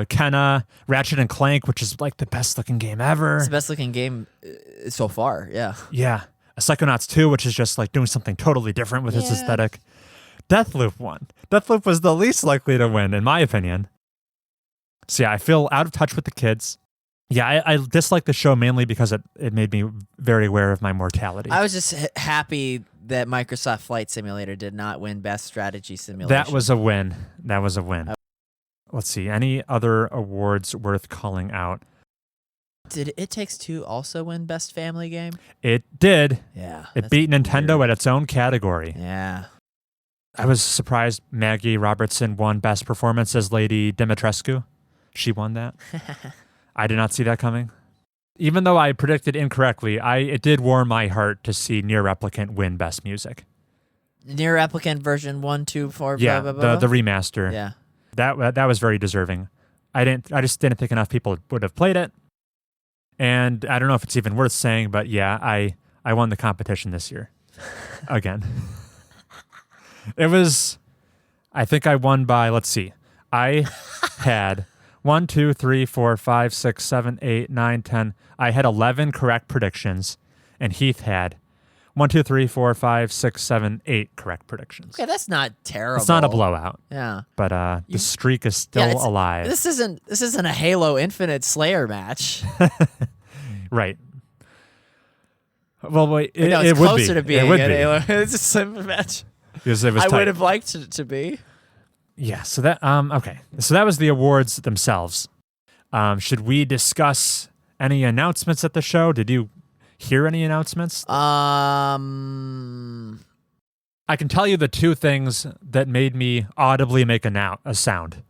Kenna, Ratchet and Clank, which is like the best looking game ever. It's the best looking game so far, yeah. Yeah. Psychonauts 2, which is just like doing something totally different with its aesthetic. Deathloop won. Deathloop was the least likely to win, in my opinion. So yeah, I feel out of touch with the kids. Yeah, I dislike the show mainly because it made me very aware of my mortality. I was just happy that Microsoft Flight Simulator did not win Best Strategy Simulation. That was a win. Let's see. Any other awards worth calling out? Did It Takes Two also win Best Family Game? It did. Yeah. It beat Nintendo at its own category. Yeah. I was surprised Maggie Robertson won Best Performance as Lady Dimitrescu. She won that. I did not see that coming. Even though I predicted incorrectly, it did warm my heart to see Nier Replicant win Best Music. Nier Replicant version 1, 2, 4, yeah, blah, blah, blah. the remaster. Yeah. That was very deserving. I just didn't think enough people would have played it. And I don't know if it's even worth saying, but yeah, I won the competition this year. Again. It was, I think I won by, let's see. I had 1, 2, 3, 4, 5, 6, 7, 8, 9, 10. I had 11 correct predictions, and Heath had 1, 2, 3, 4, 5, 6, 7, 8 correct predictions. Okay, that's not terrible. It's not a blowout. Yeah. But the streak is still alive. This isn't a Halo Infinite Slayer match. Right. Well, wait, it's it would closer be. to being it would a be. Halo. It's a simple match. Because it was I tight. would have liked it to be. Yeah, so that okay. So that was the awards themselves. Should we discuss any announcements at the show? Did you hear any announcements? I can tell you the two things that made me audibly make a sound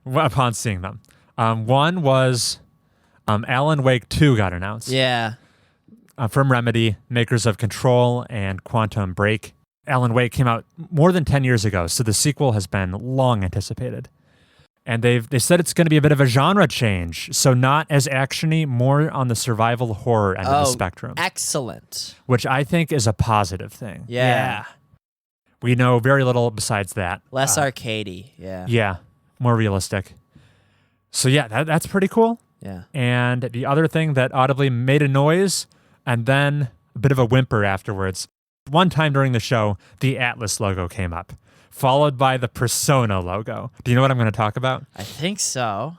upon seeing them. One was Alan Wake 2 got announced. Yeah. From Remedy, makers of Control and Quantum Break. Alan Wake came out more than 10 years ago, so the sequel has been long anticipated. And they said it's going to be a bit of a genre change, so not as actiony, more on the survival horror end of the spectrum. Excellent. Which I think is a positive thing. Yeah. We know very little besides that. Less arcadey. Yeah. Yeah, more realistic. So yeah, that's pretty cool. Yeah. And the other thing that audibly made a noise and then a bit of a whimper afterwards. One time during the show, the Atlas logo came up, followed by the Persona logo. Do you know what I'm going to talk about? I think so.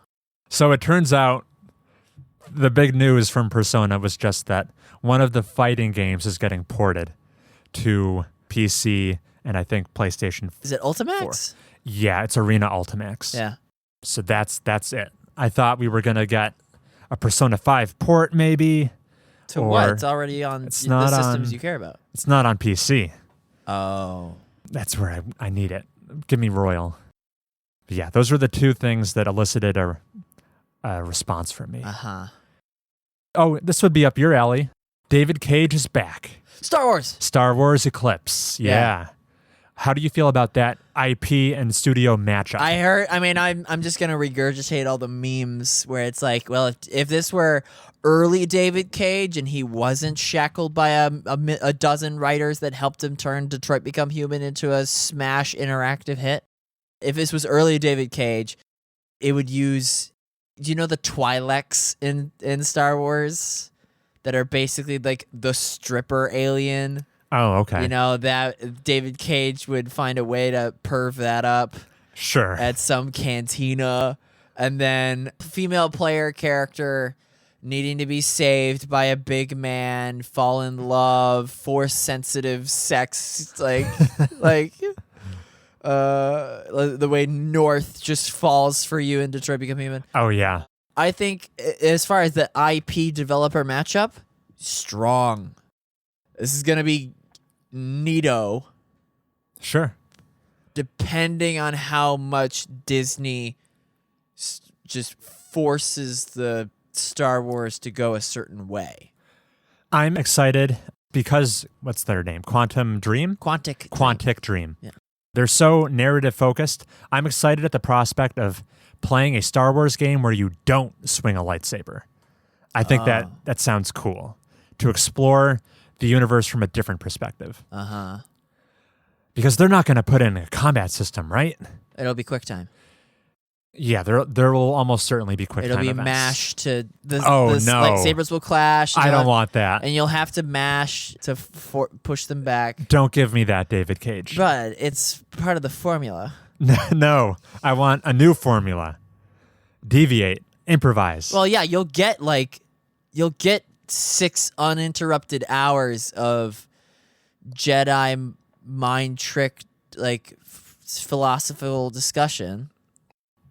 So it turns out the big news from Persona was just that one of the fighting games is getting ported to PC and I think PlayStation 4. Is it Ultimax? Yeah, it's Arena Ultimax. Yeah. So that's it. I thought we were going to get a Persona 5 port maybe. To what? It's already on the systems you care about. It's not on PC. Oh. That's where I need it. Give me Royal. But yeah, those were the two things that elicited a response from me. Uh-huh. Oh, this would be up your alley. David Cage is back. Star Wars Eclipse. Yeah. How do you feel about that IP and studio matchup? I'm just going to regurgitate all the memes where it's like, well, if this were early David Cage and he wasn't shackled by a dozen writers that helped him turn Detroit Become Human into a smash interactive hit, if this was early David Cage, it would use, do you know the Twi'leks in Star Wars that are basically like the stripper alien? Oh, okay. You know, that David Cage would find a way to perv that up. Sure. At some cantina. And then female player character needing to be saved by a big man, fall in love, force sensitive sex, like the way North just falls for you in Detroit Become Human. Oh, yeah. I think as far as the IP developer matchup, strong. This is going to be neato. Sure. Depending on how much Disney just forces the Star Wars to go a certain way. I'm excited because, what's their name? Quantic Dream. Yeah. They're so narrative focused. I'm excited at the prospect of playing a Star Wars game where you don't swing a lightsaber. I think that sounds cool. To explore the universe from a different perspective. Uh-huh. Because they're not going to put in a combat system, right? It'll be QuickTime. Yeah, there will almost certainly be QuickTime It'll be events. mash to the no. lightsabers will clash. I don't want that. And you'll have to mash to push them back. Don't give me that, David Cage. But it's part of the formula. No, I want a new formula. deviate, improvise. Well, yeah, you'll get 6 uninterrupted hours of Jedi mind trick, like philosophical discussion.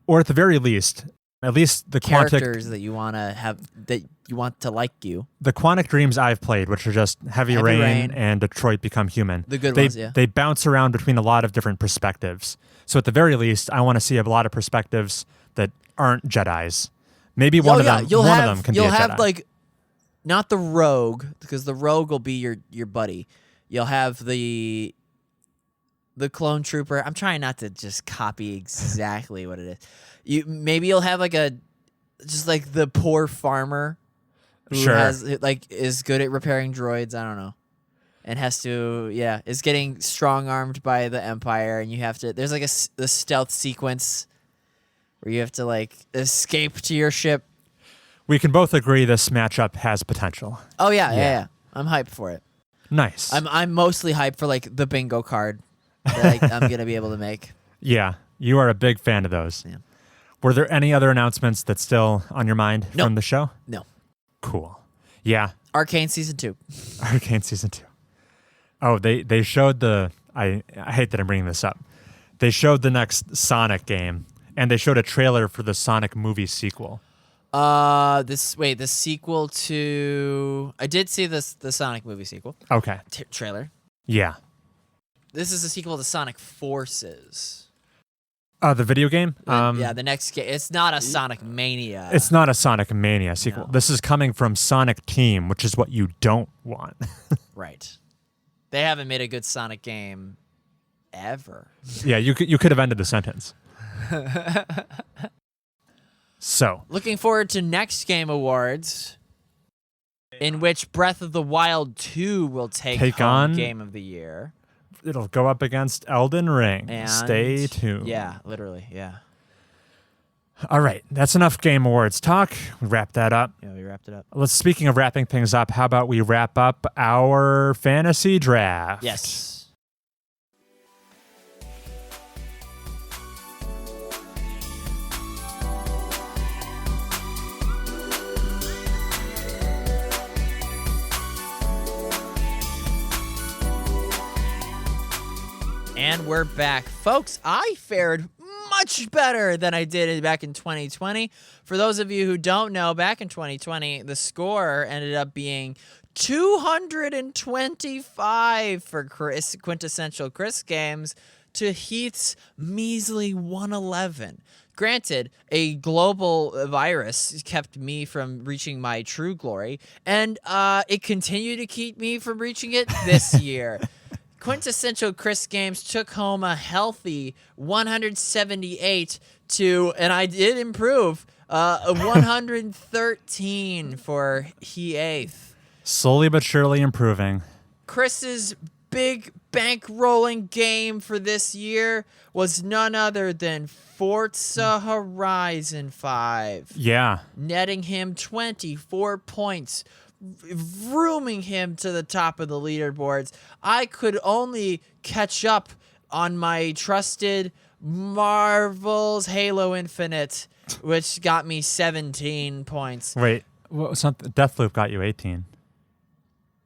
Or at the very least, the characters that you want to have, that you want to like you. The Quantic Dreams I've played, which are just Heavy Rain and Detroit Become Human. The good ones, yeah. They bounce around between a lot of different perspectives. So at the very least, I want to see a lot of perspectives that aren't Jedis. Maybe one of them can be a Jedi. You'll have like, not the rogue, because the rogue will be your buddy. You'll have the clone trooper. I'm trying not to just copy exactly what it is. Maybe you'll have like just like the poor farmer who is good at repairing droids. I don't know. And is getting strong-armed by the Empire, and you have to, there's like a stealth sequence where you have to like escape to your ship. We can both agree this matchup has potential. Oh yeah. I'm hyped for it. Nice. I'm mostly hyped for like the bingo card that I'm gonna be able to make. Yeah, you are a big fan of those. Yeah. Were there any other announcements that's still on your mind from the show? No. Cool. Yeah. Arcane Season 2. Arcane Season 2. Oh, they showed I hate that I'm bringing this up. They showed the next Sonic game, and they showed a trailer for the Sonic movie sequel. The sequel to... I did see the Sonic movie sequel. Okay. Trailer. Yeah. This is a sequel to Sonic Forces. The video game? The next game. It's not a Sonic Mania. It's not a Sonic Mania sequel. No. This is coming from Sonic Team, which is what you don't want. Right. They haven't made a good Sonic game ever. Yeah, you could have ended the sentence. So, looking forward to Next Game Awards, in which Breath of the Wild 2 will take on Game of the Year. It'll go up against Elden Ring. And stay tuned. Yeah, literally, yeah. All right, that's enough Game Awards talk. We wrapped that up. Yeah, we wrapped it up. Speaking of wrapping things up, how about we wrap up our fantasy draft? Yes. And we're back. Folks, I fared much better than I did back in 2020. For those of you who don't know, back in 2020, the score ended up being 225 for Quintessential Chris Games to Heath's measly 111. Granted, a global virus kept me from reaching my true glory, and it continued to keep me from reaching it this year. Quintessential Chris Games took home a healthy 178 and I did improve, a 113 for Heath. Slowly but surely improving. Chris's big bankrolling game for this year was none other than Forza Horizon 5. Yeah. Netting him 24 points. Vrooming him to the top of the leaderboards. I could only catch up on my trusted Marvel's Halo Infinite, which got me 17 points. Wait, Deathloop got you 18.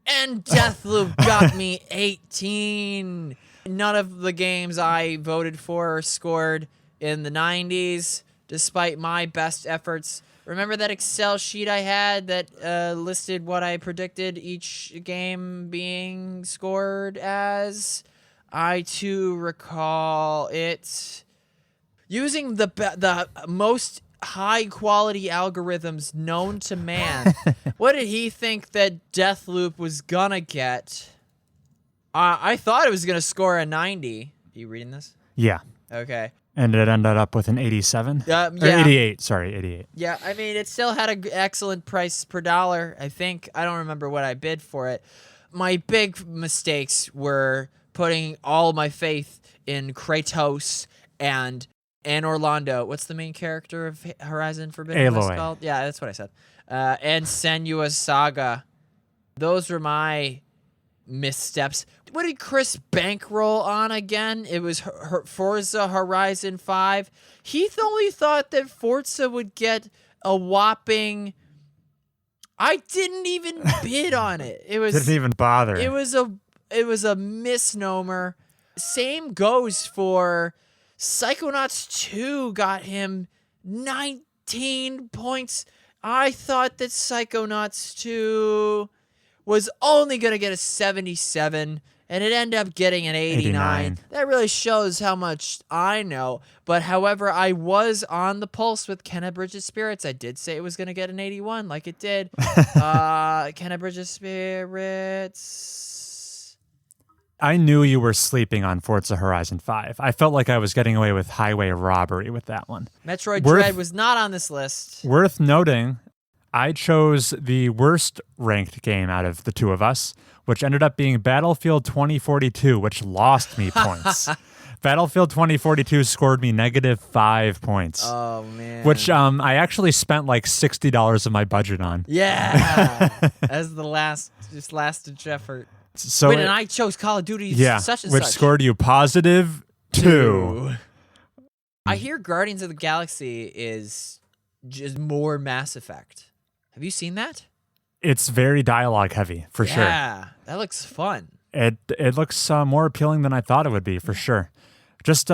And Deathloop got me 18. None of the games I voted for scored in the 90s, despite my best efforts. Remember that Excel sheet I had that listed what I predicted each game being scored as? I, too, recall it. Using the most high-quality algorithms known to man, what did he think that Deathloop was gonna get? I thought it was gonna score a 90. Are you reading this? Yeah. Okay. And it ended up with an 87? Yeah. Or 88, sorry, 88. Yeah, I mean, it still had an excellent price per dollar, I think. I don't remember what I bid for it. My big mistakes were putting all my faith in Kratos and Orlando. What's the main character of Horizon Forbidden West called? Yeah, that's what I said. And Senua's Saga. Those were my missteps. did Chris bankroll on again? It was Forza Horizon 5. Heath only thought that Forza would get a whopping. I didn't even bid on it. It was didn't even bother. It was a misnomer. Same goes for Psychonauts 2. Got him 19 points. I thought that Psychonauts 2 was only going to get a 77, and it ended up getting an 89. That really shows how much I know. But however, I was on the pulse with Kenna Bridges Spirits. I did say it was going to get an 81, like it did. Kenna Bridges Spirits. I knew you were sleeping on Forza Horizon 5. I felt like I was getting away with highway robbery with that one. Metroid Dread was not on this list. Worth noting, I chose the worst ranked game out of the two of us, which ended up being Battlefield 2042, which lost me points. Battlefield 2042 scored me -5 points. Oh, man. Which I actually spent like $60 of my budget on. Yeah. As the last-ditch effort. So wait, and I chose Call of Duty such and which such. scored you +2. I hear Guardians of the Galaxy is just more Mass Effect. Have you seen that? It's very dialogue heavy, for sure. Yeah, that looks fun. It looks more appealing than I thought it would be, for sure. Just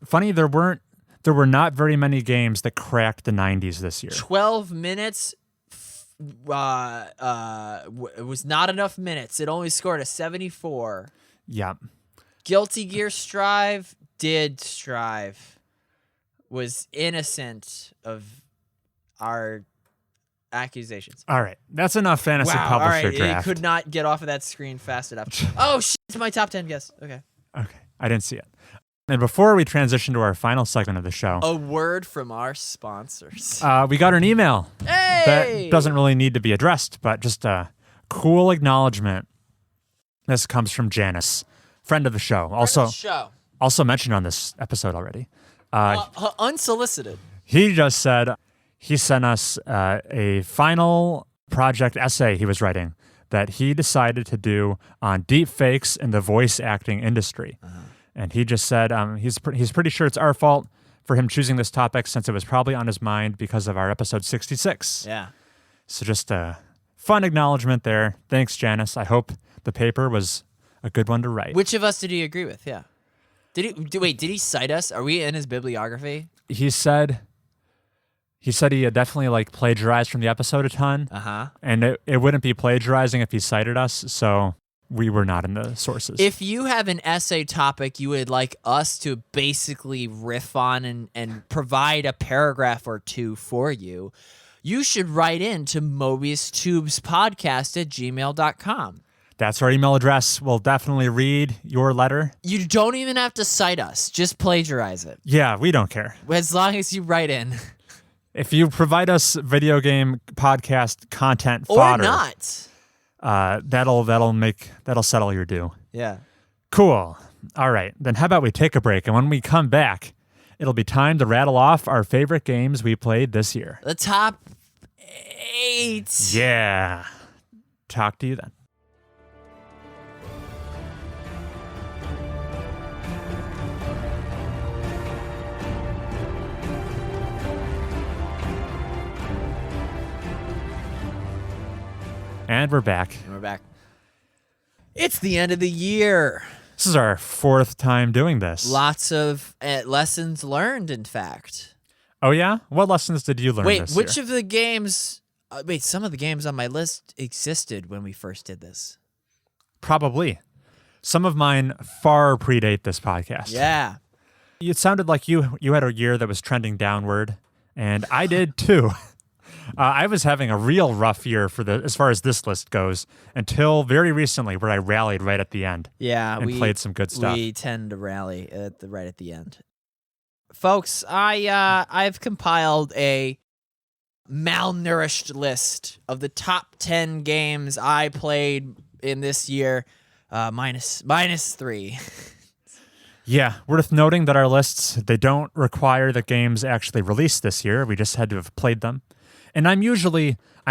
funny, there were not very many games that cracked the 90s this year. 12 minutes. It was not enough minutes. It only scored a 74. Yep. Guilty Gear Strive did strive. Was innocent of our accusations. All right. That's enough fantasy publisher all right. draft. It could not get off of that screen fast enough. Oh, shit. It's my top 10 guess. Okay. I didn't see it. And before we transition to our final segment of the show, a word from our sponsors. We got an email. Hey! That doesn't really need to be addressed, but just a cool acknowledgement. This comes from Janice, friend of the show. Also mentioned on this episode already. Unsolicited. He just said he sent us a final project essay he was writing that he decided to do on deep fakes in the voice acting industry. And he just said he's pretty sure it's our fault for him choosing this topic since it was probably on his mind because of our episode 66. Yeah. So just a fun acknowledgement there. Thanks, Janice. I hope the paper was a good one to write. Which of us did he agree with? Yeah. Did he cite us? Are we in his bibliography? He said he had definitely plagiarized from the episode a ton. And it wouldn't be plagiarizing if he cited us, so we were not in the sources. If you have an essay topic you would like us to basically riff on and provide a paragraph or two for you, you should write in to MobiusTubesPodcast@gmail.com. That's our email address. We'll definitely read your letter. You don't even have to cite us. Just plagiarize it. Yeah, we don't care. As long as you write in. If you provide us video game podcast content or fodder, not, that'll settle your due. Yeah. Cool. All right. Then how about we take a break, and when we come back, it'll be time to rattle off our favorite games we played this year. The top 8. Yeah. Talk to you then. And we're back. It's the end of the year. This is our 4th time doing this. Lots of lessons learned, in fact. Oh, yeah? What lessons did you learn this year? Which of the games... some of the games on my list existed when we first did this. Probably. Some of mine far predate this podcast. Yeah. It sounded like you had a year that was trending downward, and I did too. I was having a real rough year as far as this list goes until very recently, where I rallied right at the end. Yeah, and played some good stuff. We tend to rally right at the end. Folks, I've compiled a malnourished list of the top 10 games I played in this year, minus 3. Yeah, worth noting that our lists, they don't require that games actually released this year. We just had to have played them. And I'm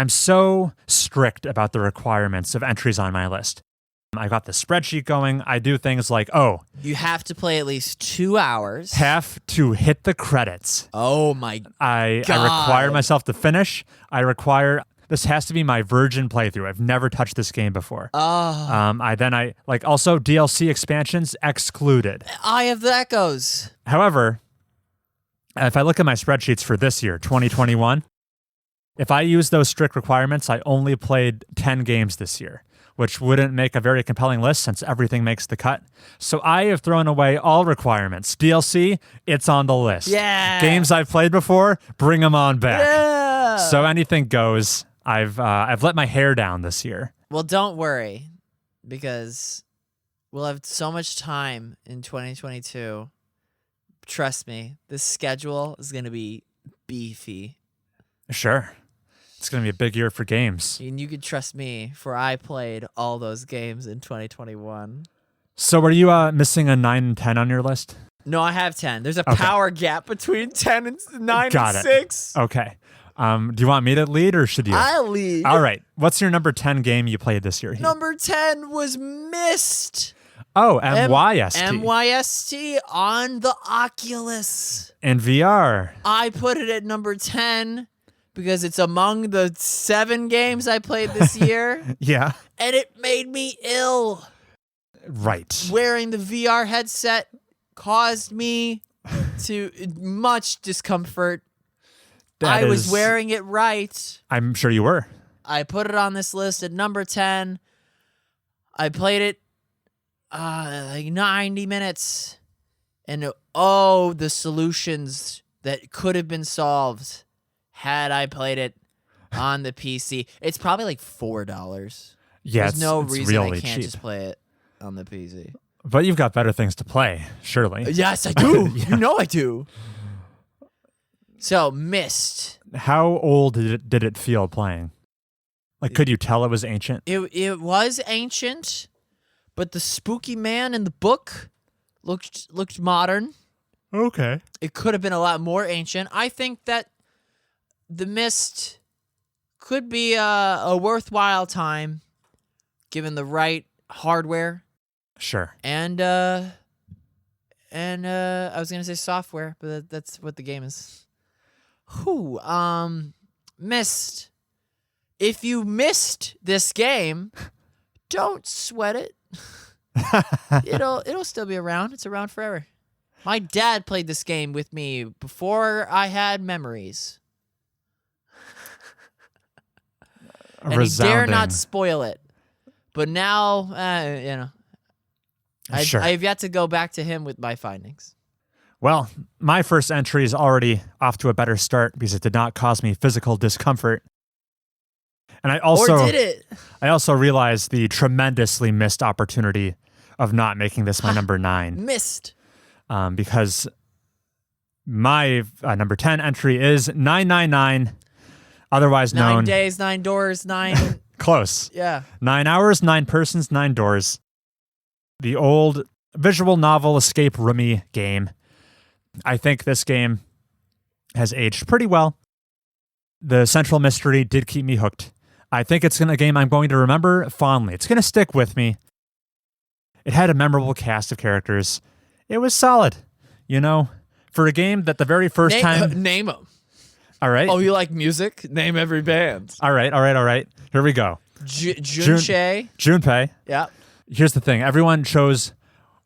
so strict about the requirements of entries on my list. I got the spreadsheet going. I do things like, You have to play at least 2 hours. have to hit the credits. Oh my God. I require myself to finish. This has to be my virgin playthrough. I've never touched this game before. I also DLC expansions excluded. Eye of the Echoes. However, if I look at my spreadsheets for this year, 2021, if I use those strict requirements, I only played 10 games this year, which wouldn't make a very compelling list since everything makes the cut. So I have thrown away all requirements. DLC, it's on the list. Yeah. Games I've played before, bring them on back. Yeah. So anything goes. I've let my hair down this year. Well, don't worry, because we'll have so much time in 2022. Trust me, this schedule is going to be beefy. Sure. It's going to be a big year for games. And you can trust me, for I played all those games in 2021. So are you missing a 9 and 10 on your list? No, I have 10. There's a power gap between 10 and 9 Got and it. 6. Okay. Do you want me to lead or should you? I'll lead. All right. What's your number 10 game you played this year? Heath? Number 10 was Myst. Oh, MYST. MYST on the Oculus. And VR. I put it at number 10 because it's among the 7 games I played this year. Yeah. And it made me ill. Right. Wearing the VR headset caused me to much discomfort. I was wearing it right. I'm sure you were. I put it on this list at number 10. I played it like 90 minutes. And the solutions that could have been solved had I played it on the PC. It's probably like $4. Yeah, There's no it's reason really I can't cheap. just play it on the PC. But you've got better things to play, surely. Yes, I do. Yeah. You know I do. So, Myst. How old did it feel playing? Like, could you tell it was ancient? It was ancient, but the spooky man in the book looked modern. Okay. It could have been a lot more ancient. I think that the Myst could be a worthwhile time, given the right hardware. Sure. And I was gonna say software, but that's what the game is. Myst. If you missed this game, don't sweat it. It'll still be around. It's around forever. My dad played this game with me before I had memories. And he dare not spoil it. But now, Sure. I've yet to go back to him with my findings. Well, my first entry is already off to a better start because it did not cause me physical discomfort. And I also realized the tremendously missed opportunity of not making this my number 9. Missed. Because my number 10 entry is 999, otherwise known... 9 days, 9 doors, 9... Close. Yeah. 9 hours, 9 persons, 9 doors. The old visual novel escape roomie game. I think this game has aged pretty well. The central mystery did keep me hooked. I think it's a game I'm going to remember fondly. It's going to stick with me. It had a memorable cast of characters. It was solid, for a game that the very first time... Name them. All right. Oh, you like music? Name every band. All right. Here we go. Junpei. Yeah. Here's the thing. Everyone chose...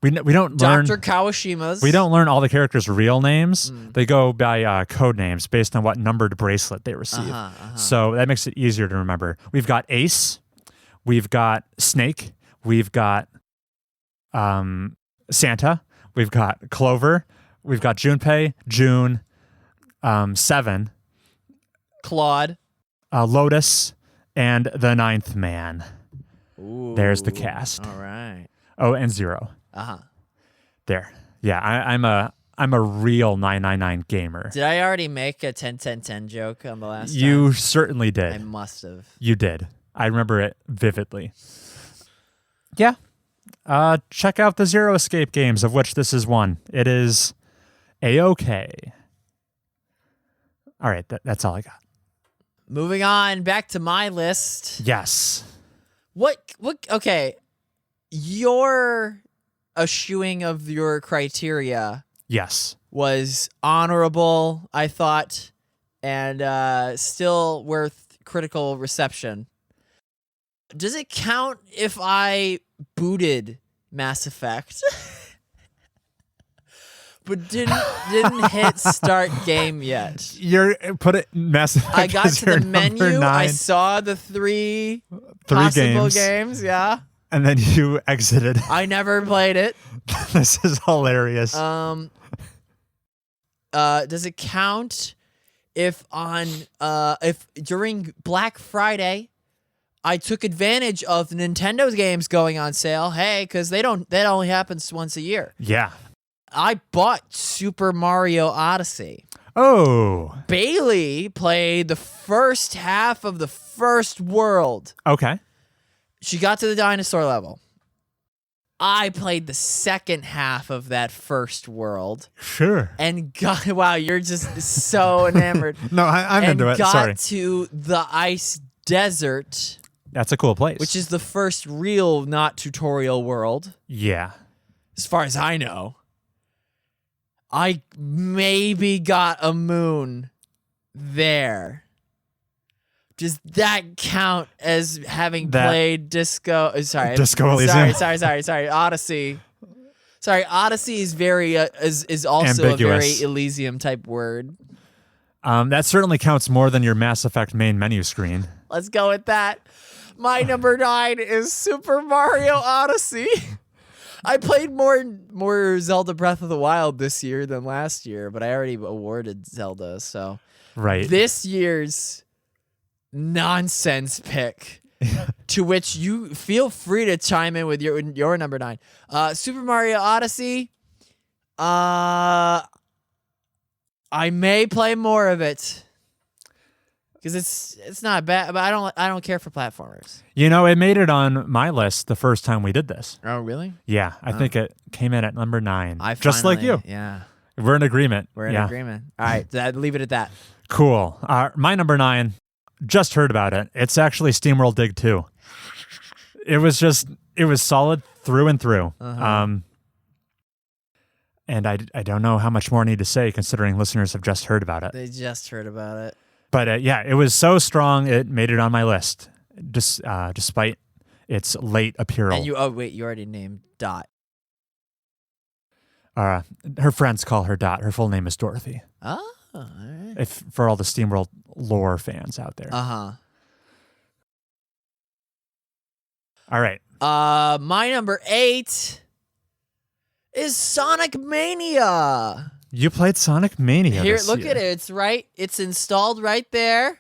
We don't learn... Dr. Kawashima's. We don't learn all the characters' real names. They go by code names based on what numbered bracelet they receive. So that makes it easier to remember. We've got Ace. We've got Snake. We've got Santa. We've got Clover. We've got Junpei, June, Seven, Claude, Lotus, and the Ninth Man. Ooh, there's the cast. All right. Oh, and Zero. There. Yeah, I'm a real 999 gamer. Did I already make a 10-10-10 joke on the last You time? certainly did. I must have. You did. I remember it vividly. Yeah. Check out the Zero Escape games, of which this is one. It is A-OK. All right, that's all I got. Moving on, back to my list. Yes. What, okay. your eschewing of your criteria Yes. was honorable, I thought, and still worth critical reception. Does it count if I booted Mass Effect? But didn't hit start game yet. Put it Mass Effect. I got to the menu. 9. I saw the three possible games. Yeah, and then you exited. I never played it. This is hilarious. Does it count if during Black Friday I took advantage of Nintendo's games going on sale? Hey, because that only happens once a year. Yeah. I bought Super Mario Odyssey. Oh. Bailey played the first half of the first world. Okay. She got to the dinosaur level. I played the second half of that first world. Sure. And got, wow, you're just so enamored. No, I'm into it. Sorry. Got to the ice desert. That's a cool place. Which is the first real not tutorial world. Yeah. As far as I know. I maybe got a moon there. Does that count as having played Disco Elysium? Sorry. Odyssey. Sorry, Odyssey is is also ambiguous. A very Elysium type word. That certainly counts more than your Mass Effect main menu screen. Let's go with that. My number 9 is Super Mario Odyssey. I played more Zelda Breath of the Wild this year than last year, but I already awarded Zelda, so right. This year's nonsense pick, to which you feel free to chime in with your number 9. Super Mario Odyssey. I may play more of it. Because it's not bad, but I don't care for platformers. You know, it made it on my list the first time we did this. Oh, really? Yeah, I think it came in at number 9. Just finally, like you. Yeah. We're in agreement. We're in agreement. All right, leave it at that. Cool. My number 9, just heard about it. It's actually SteamWorld Dig 2. It was solid through and through. Uh-huh. And I don't know how much more I need to say considering listeners have just heard about it. They just heard about it. But yeah, it was so strong, it made it on my list, despite its late appeal. And you already named Dot. Her friends call her Dot. Her full name is Dorothy. Oh, all right. For all the SteamWorld lore fans out there. Uh-huh. All right. My number 8 is Sonic Mania. You played Sonic Mania Here, this look year. at it. It's installed right there.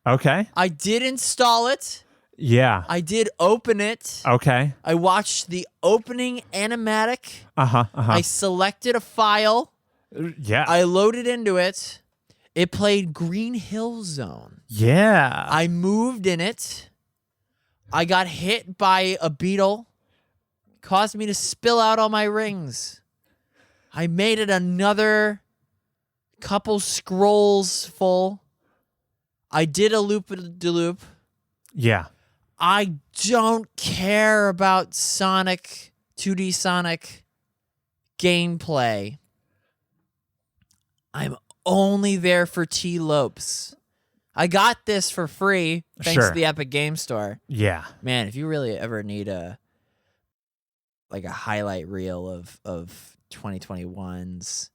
Okay. I did install it. Yeah. I did open it. Okay. I watched the opening animatic. Uh-huh. I selected a file. Yeah. I loaded into it. It played Green Hill Zone. Yeah. I moved in it. I got hit by a beetle. Caused me to spill out all my rings. I made it another couple scrolls full. I did a loop-de-loop. Yeah. I don't care about 2D Sonic gameplay. I'm only there for T-Lopes. I got this for free thanks to the Epic Game Store. Yeah. Man, if you really ever need a highlight reel of 2021's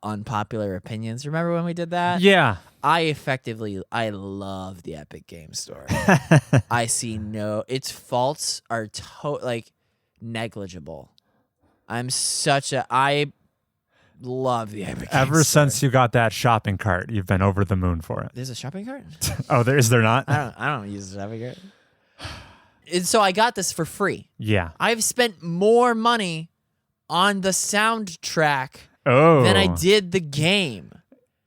unpopular opinions. Remember when we did that? Yeah. I love the Epic Game Store. I see its faults are negligible. I love the Epic Game Store. Ever since you got that shopping cart, you've been over the moon for it. There's a shopping cart? Oh, is there not? I don't use the shopping cart. And so I got this for free. Yeah. I've spent more money on the soundtrack than I did the game.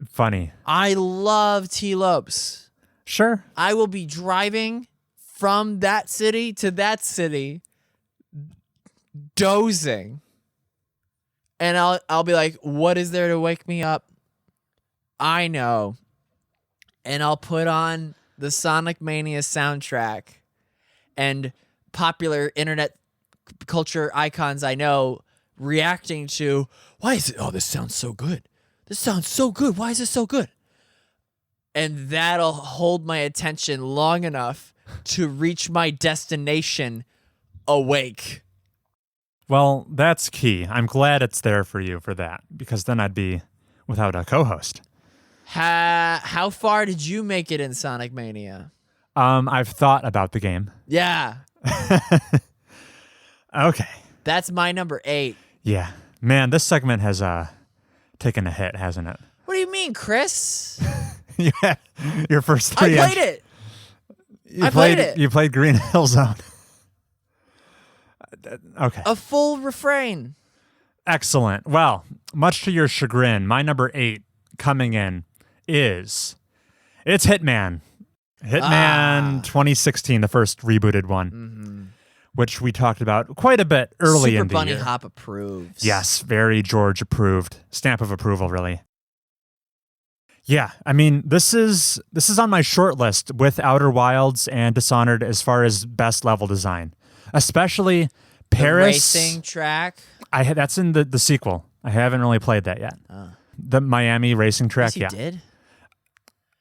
Funny. I love T-Lopes. Sure. I will be driving from that city to that city, dozing. And I'll be like, what is there to wake me up? I know. And I'll put on the Sonic Mania soundtrack. And popular internet culture icons I know reacting to, why is it? Oh, this sounds so good. This sounds so good. Why is this so good? And that'll hold my attention long enough to reach my destination awake. Well, that's key. I'm glad it's there for you for that, because then I'd be without a co-host. How far did you make it in Sonic Mania? I've thought about the game. Yeah. Okay. That's my number 8. Yeah. Man, this segment has taken a hit, hasn't it? What do you mean, Chris? Yeah. Your first 3. I played it. I played it. You played Green Hill Zone. Okay. A full refrain. Excellent. Well, much to your chagrin, my number 8 coming in is it's Hitman. Hitman 2016, the first rebooted one, which we talked about quite a bit early in the year. Super Bunny Hop approves. Yes, very George approved. Stamp of approval, really. Yeah, I mean, this is on my short list with Outer Wilds and Dishonored as far as best level design, especially Paris. The racing track. That's in the sequel. I haven't really played that yet. The Miami racing track. Yes, you did.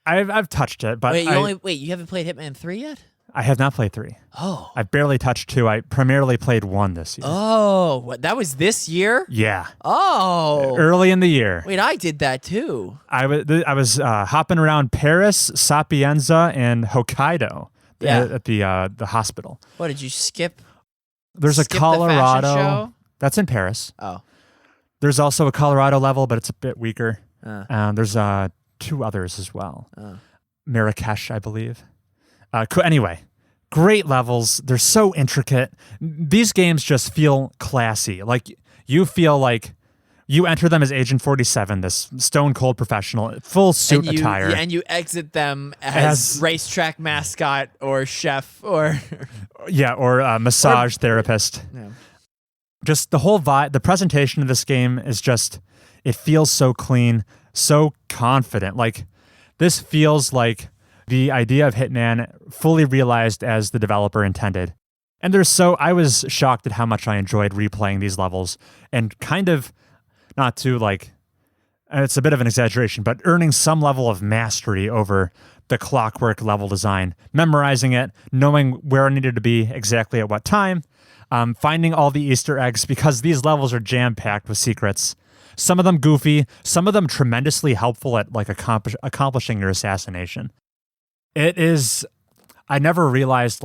I've touched it, but you haven't played Hitman 3 yet? I have not played 3. Oh. I barely touched 2. I primarily played 1 this year. Oh, what, that was this year? Yeah. Oh. Early in the year. Wait, I did that too. I was hopping around Paris, Sapienza, and Hokkaido at the hospital. What, did you skip? There's a Colorado. The fashion show? That's in Paris. Oh. There's also a Colorado level, but it's a bit weaker. There's 2 others as well. Marrakesh, I believe. Anyway, great levels. They're so intricate. These games just feel classy. Like you feel like you enter them as Agent 47, this stone cold professional, full suit attire. And you exit them as racetrack mascot or chef or or massage therapist. Yeah. Just the whole vibe, the presentation of this game is just, it feels so clean, so confident. Like this feels like the idea of Hitman fully realized as the developer intended. And I was shocked at how much I enjoyed replaying these levels and kind of, not to it's a bit of an exaggeration, but earning some level of mastery over the clockwork level design, memorizing it, knowing where I needed to be exactly at what time, finding all the Easter eggs, because these levels are jam-packed with secrets. Some of them goofy, some of them tremendously helpful at accomplishing your assassination. It is, I never realized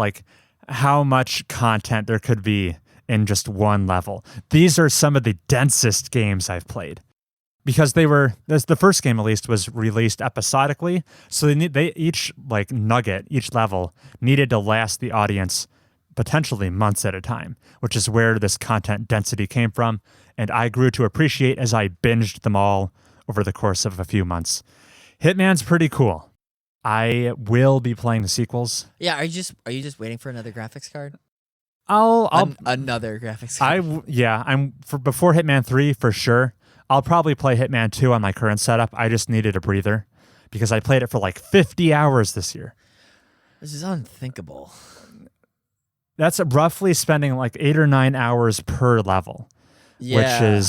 how much content there could be in just one level. These are some of the densest games I've played, because the first game at least was released episodically, so each nugget, each level needed to last the audience potentially months at a time, which is where this content density came from, and I grew to appreciate as I binged them all over the course of a few months. Hitman's pretty cool. I will be playing the sequels. Yeah, are you just waiting for another graphics card? Another graphics card. I'm before Hitman 3 for sure. I'll probably play Hitman 2 on my current setup. I just needed a breather because I played it for 50 hours this year. This is unthinkable. That's roughly spending 8 or 9 hours per level. Yeah.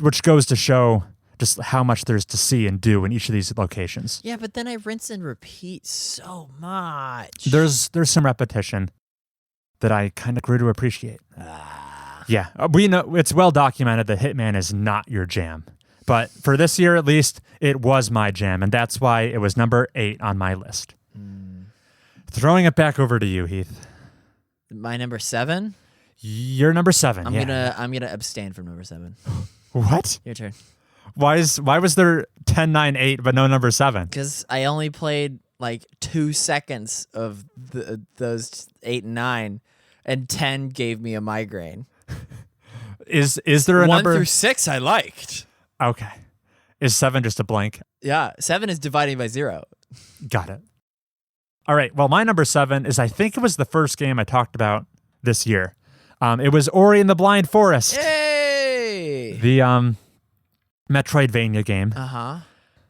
Which goes to show just how much there's to see and do in each of these locations. Yeah, but then I rinse and repeat so much. There's some repetition that I kind of grew to appreciate. Yeah, we know it's well documented that Hitman is not your jam. But for this year at least, it was my jam, and that's why it was number 8 on my list. Throwing it back over to you, Heath. My number 7? You're number 7. I'm gonna abstain from number 7. What? Your turn. Why was there 10, 9, 8, but no number 7? Because I only played 2 seconds of those 8 and 9, and 10 gave me a migraine. Is there a 1 number? 1 through 6 I liked. Okay. Is 7 just a blank? Yeah, 7 is dividing by 0. Got it. All right. Well, my number 7 is, I think it was the first game I talked about this year. It was Ori and the Blind Forest. Yay! The Metroidvania game. Uh-huh.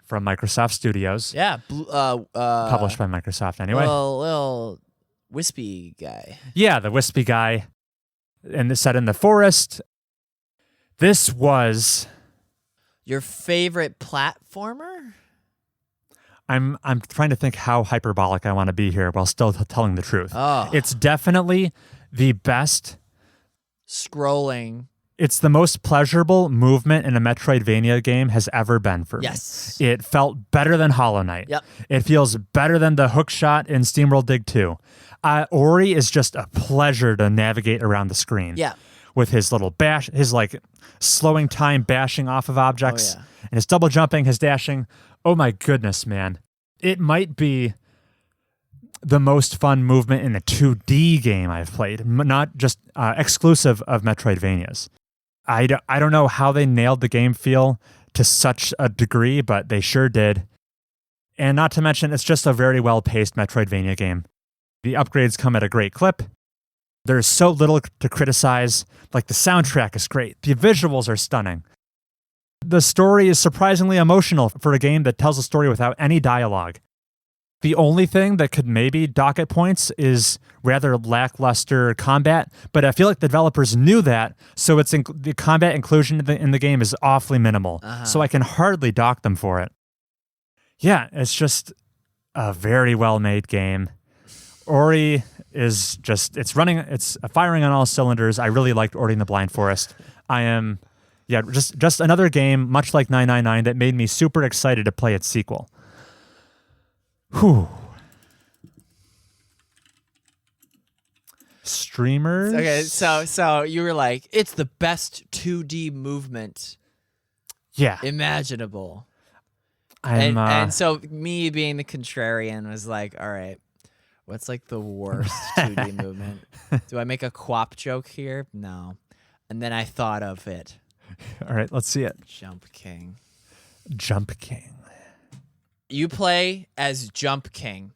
From Microsoft Studios. Yeah. Published by Microsoft anyway. Little wispy guy. Yeah, the wispy guy. and it's set in the forest. This was your favorite platformer? I'm trying to think how hyperbolic I want to be here while still telling the truth. Oh. It's definitely the best scrolling. It's the most pleasurable movement in a Metroidvania game has ever been for me. Yes. It felt better than Hollow Knight. Yep. It feels better than the hook shot in SteamWorld Dig 2. Ori is just a pleasure to navigate around the screen. Yeah. With his little bash, his like slowing time bashing off of objects, and his double jumping, his dashing. Oh my goodness, man. It might be the most fun movement in a 2D game I've played, not just exclusive of Metroidvanias. I don't know how they nailed the game feel to such a degree, but they sure did. And not to mention, it's just a very well-paced Metroidvania game. The upgrades come at a great clip. There's so little to criticize. Like, the soundtrack is great. The visuals are stunning. The story is surprisingly emotional for a game that tells a story without any dialogue. The only thing that could maybe dock at points is rather lackluster combat, but I feel like the developers knew that, so the combat inclusion in the game is awfully minimal, so I can hardly dock them for it. Yeah, it's just a very well-made game. Ori is just, it's firing on all cylinders. I really liked Ori and the Blind Forest. Just another game, much like 999, that made me super excited to play its sequel. Whew. Streamers? Okay, so you were like, it's the best 2D movement imaginable. And so me being the contrarian was like, all right, what's like the worst 2D movement? Do I make a quap joke here? No. And then I thought of it. All right, let's see it. Jump King. Jump King. You play as Jump King,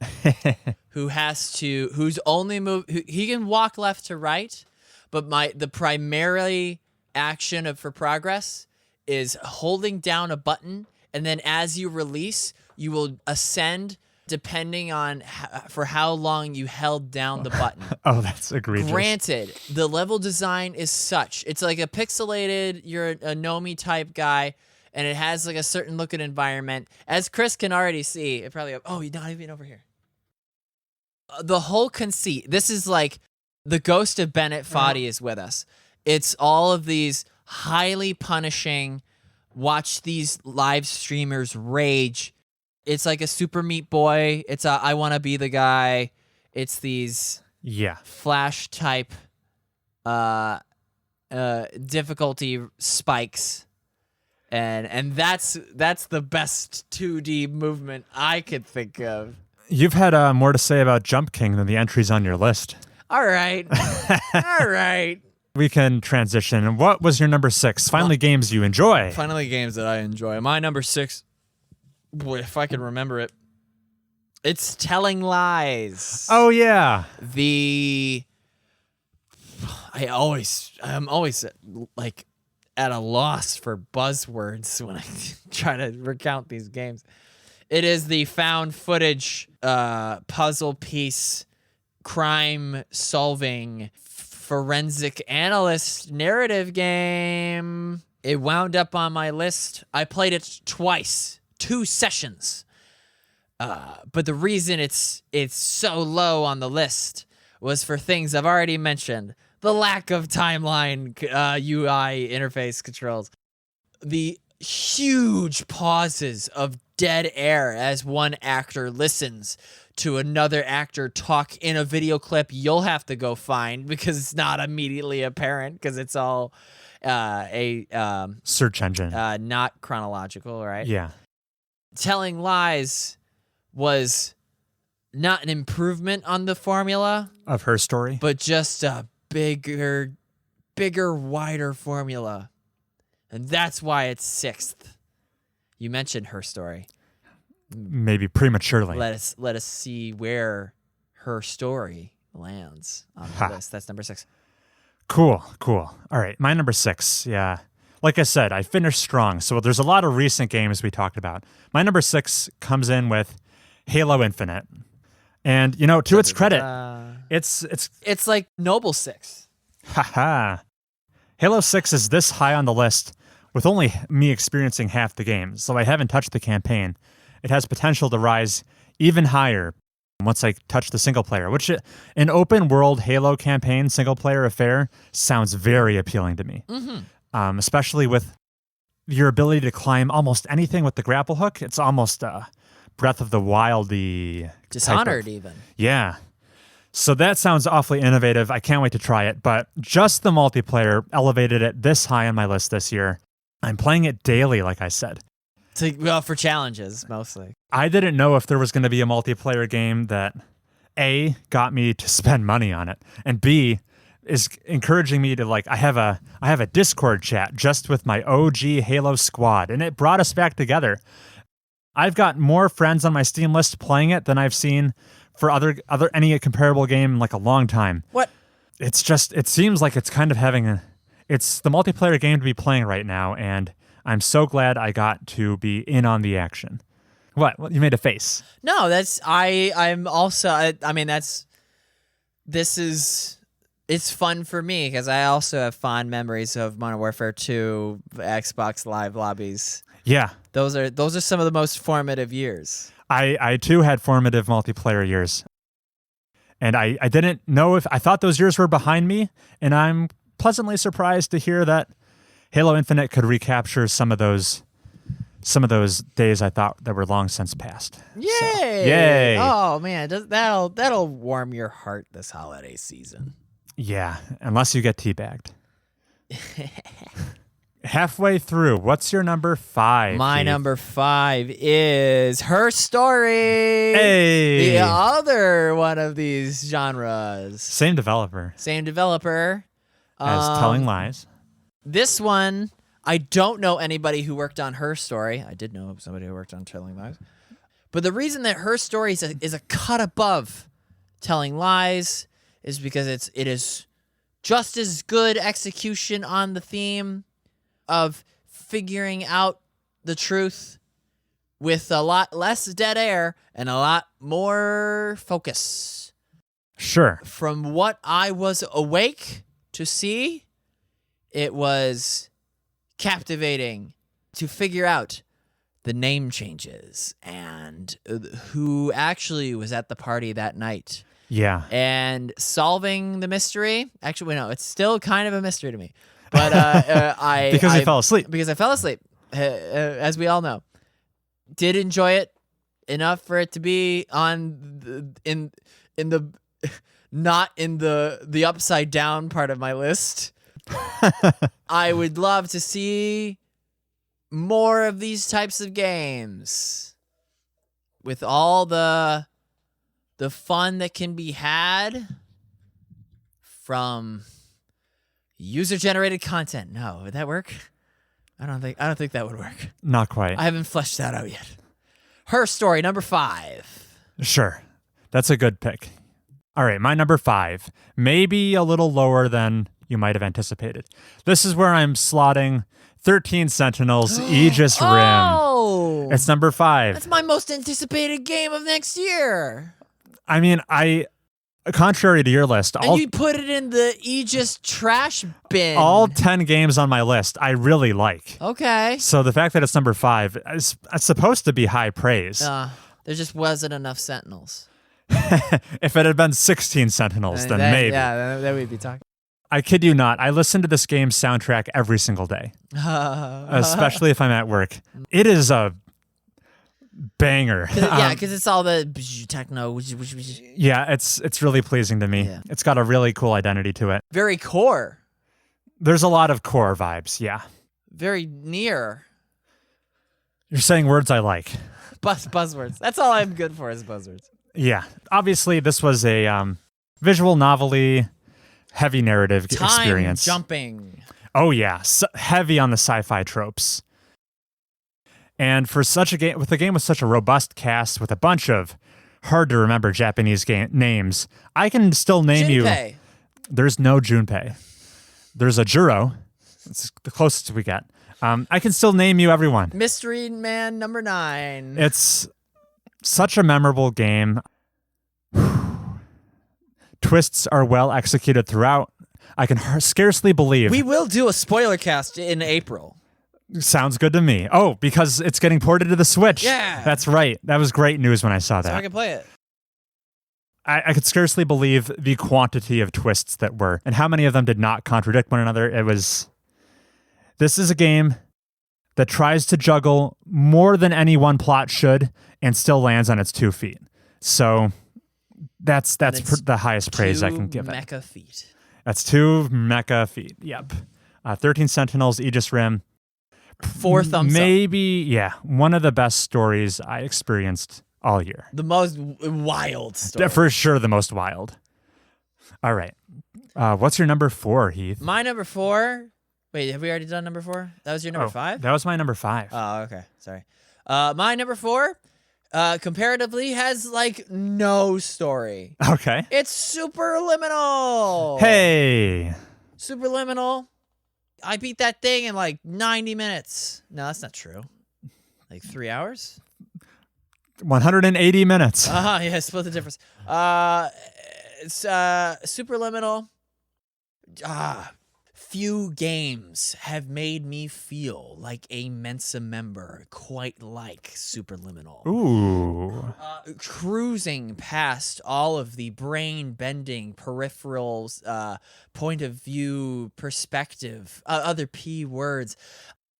whose only move, he can walk left to right, but the primary action for progress is holding down a button, and then as you release, you will ascend depending on for how long you held down the button. Oh, that's egregious. Granted, the level design is such. It's like a pixelated, you're a Nomi type guy, and it has like a certain looking environment. As Chris can already see, it probably, oh, you're not even over here. The whole conceit, this is like the ghost of Bennett Foddy is with us. It's all of these highly punishing, watch these live streamers rage. It's like a Super Meat Boy. It's a I want to be the guy. It's these Flash type difficulty spikes. And that's the best 2D movement I could think of. You've had more to say about Jump King than the entries on your list. All right. All right. We can transition. What was your number 6? Finally, games you enjoy. Finally, games that I enjoy. My number 6, boy, if I can remember it, it's Telling Lies. Oh, yeah. I'm always like at a loss for buzzwords when I try to recount these games. It is the found footage puzzle piece crime solving forensic analyst narrative game. It wound up on my list. I played it twice, 2 sessions. But the reason it's so low on the list was for things I've already mentioned. The lack of timeline UI interface controls. The huge pauses of dead air as one actor listens to another actor talk in a video clip you'll have to go find because it's not immediately apparent because it's all a search engine. Not chronological, right? Yeah. Telling Lies was not an improvement on the formula of Her Story, but just a bigger, wider formula. And that's why it's 6th. You mentioned Her Story. Maybe prematurely. Let us see where Her Story lands on the list. That's number 6. Cool. All right, my number 6. Yeah. Like I said, I finished strong. So there's a lot of recent games we talked about. My number 6 comes in with Halo Infinite. And, to its credit, it's like Noble 6. Haha. Halo 6 is this high on the list with only me experiencing half the game, so I haven't touched the campaign. It has potential to rise even higher once I touch the single player, which an open world Halo campaign single player affair sounds very appealing to me. Especially with your ability to climb almost anything with the grapple hook. It's almost Breath of the Wildy. Dishonored even. Yeah. So that sounds awfully innovative. I can't wait to try it, but just the multiplayer elevated it this high on my list this year. I'm playing it daily, like I said. Well, for challenges, mostly. I didn't know if there was going to be a multiplayer game that, A, got me to spend money on it, and B, is encouraging me to, like, I have a Discord chat just with my OG Halo squad, and it brought us back together. I've got more friends on my Steam list playing it than I've seen for any comparable game in like a long time. What? It's just, it seems like it's kind of it's the multiplayer game to be playing right now, and I'm so glad I got to be in on the action. What? You made a face. No, I'm also, it's fun for me because I also have fond memories of Modern Warfare 2, Xbox Live lobbies. Yeah. Those are some of the most formative years. I too had formative multiplayer years. And I didn't know I thought those years were behind me, and I'm pleasantly surprised to hear that Halo Infinite could recapture some of those days I thought that were long since past. Yay! So, yay! Oh man, that'll warm your heart this holiday season. Yeah, unless you get teabagged. Halfway through, what's your number 5? My Heath? number 5 is Her Story. Hey! The other one of these genres. Same developer. As Telling Lies. This one, I don't know anybody who worked on Her Story. I did know somebody who worked on Telling Lies. But the reason that Her Story is a cut above Telling Lies is because it is just as good execution on the theme of figuring out the truth with a lot less dead air and a lot more focus. Sure. From what I was awake to see, it was captivating to figure out the name changes and who actually was at the party that night. Yeah. And solving the mystery. Actually, no, it's still kind of a mystery to me. But Because I fell asleep. Because I fell asleep, as we all know. Did enjoy it enough for it to be on not in the upside down part of my list. I would love to see more of these types of games with all the fun that can be had from user-generated content. No, would that work? I don't think that would work. Not quite. I haven't fleshed that out yet. Her Story, number 5. Sure. That's a good pick. All right, my number 5. Maybe a little lower than you might have anticipated. This is where I'm slotting 13 Sentinels, Aegis Rim. Oh! It's number 5. That's my most anticipated game of next year. I mean, contrary to your list, and you put it in the Aegis trash bin. All 10 games on my list I really like. Okay. So the fact that it's number 5 is supposed to be high praise. There just wasn't enough Sentinels. If it had been 16 Sentinels, then maybe. Yeah, then we'd be talking. I kid you not. I listen to this game's soundtrack every single day, especially if I'm at work. It is a banger. Yeah, because it's all the techno. Yeah, it's really pleasing to me. Yeah. It's got a really cool identity to it. Very core. There's a lot of core vibes, yeah. Very near. You're saying words I like. Buzzwords. That's all I'm good for is buzzwords. Yeah. Obviously, this was a visual novelty, heavy narrative experience. Time jumping. Oh, yeah. Heavy on the sci-fi tropes. And for such a game, with such a robust cast, with a bunch of hard-to-remember Japanese names, I can still name Junpei. you... There's no Junpei. There's a Juro. It's the closest we get. I can still name you everyone. Mystery Man number 9. It's such a memorable game. Twists are well executed throughout. I can scarcely believe. We will do a spoiler cast in April. Sounds good to me. Oh, because it's getting ported to the Switch. Yeah. That's right. That was great news when I saw that. So I can play it. I could scarcely believe the quantity of twists that were, and how many of them did not contradict one another. This is a game that tries to juggle more than any one plot should and still lands on its 2 feet. So that's the highest praise I can give it. 2 mecha feet. That's 2 mecha feet. Yep. 13 Sentinels, Aegis Rim. 4 thumbs up. Maybe, yeah, one of the best stories I experienced all year. The most wild story. For sure the most wild. All right. What's your number 4, Heath? My number 4... Wait, have we already done number 4? That was your number 5? That was my number 5. Oh, okay. Sorry. My number 4, comparatively, has, like, no story. Okay. It's Superliminal! Hey! Superliminal. I beat that thing in, like, 90 minutes. No, that's not true. Like, 3 hours? 180 minutes. Yeah, split the difference. It's Superliminal. Few games have made me feel like a Mensa member, quite like Superliminal. Ooh. Cruising past all of the brain-bending peripherals, point of view, perspective, other P words,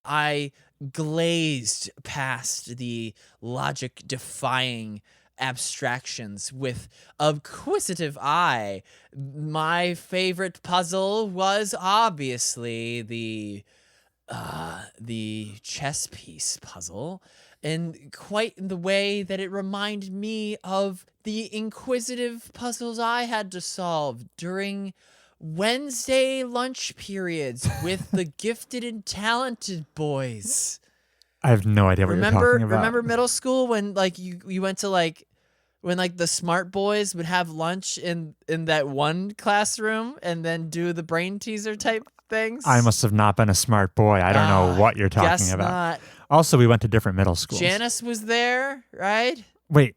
I glazed past the logic-defying abstractions with acquisitive eye. My favorite puzzle was obviously the chess piece puzzle, and quite in the way that it reminded me of the inquisitive puzzles I had to solve during Wednesday lunch periods with the gifted and talented boys. I have no idea what you're talking about. Remember middle school when like you went to like when like the smart boys would have lunch in that one classroom and then do the brain teaser type things? I must have not been a smart boy. I don't know what you're talking guess about. Not. Also, we went to different middle schools. Janice was there, right? Wait,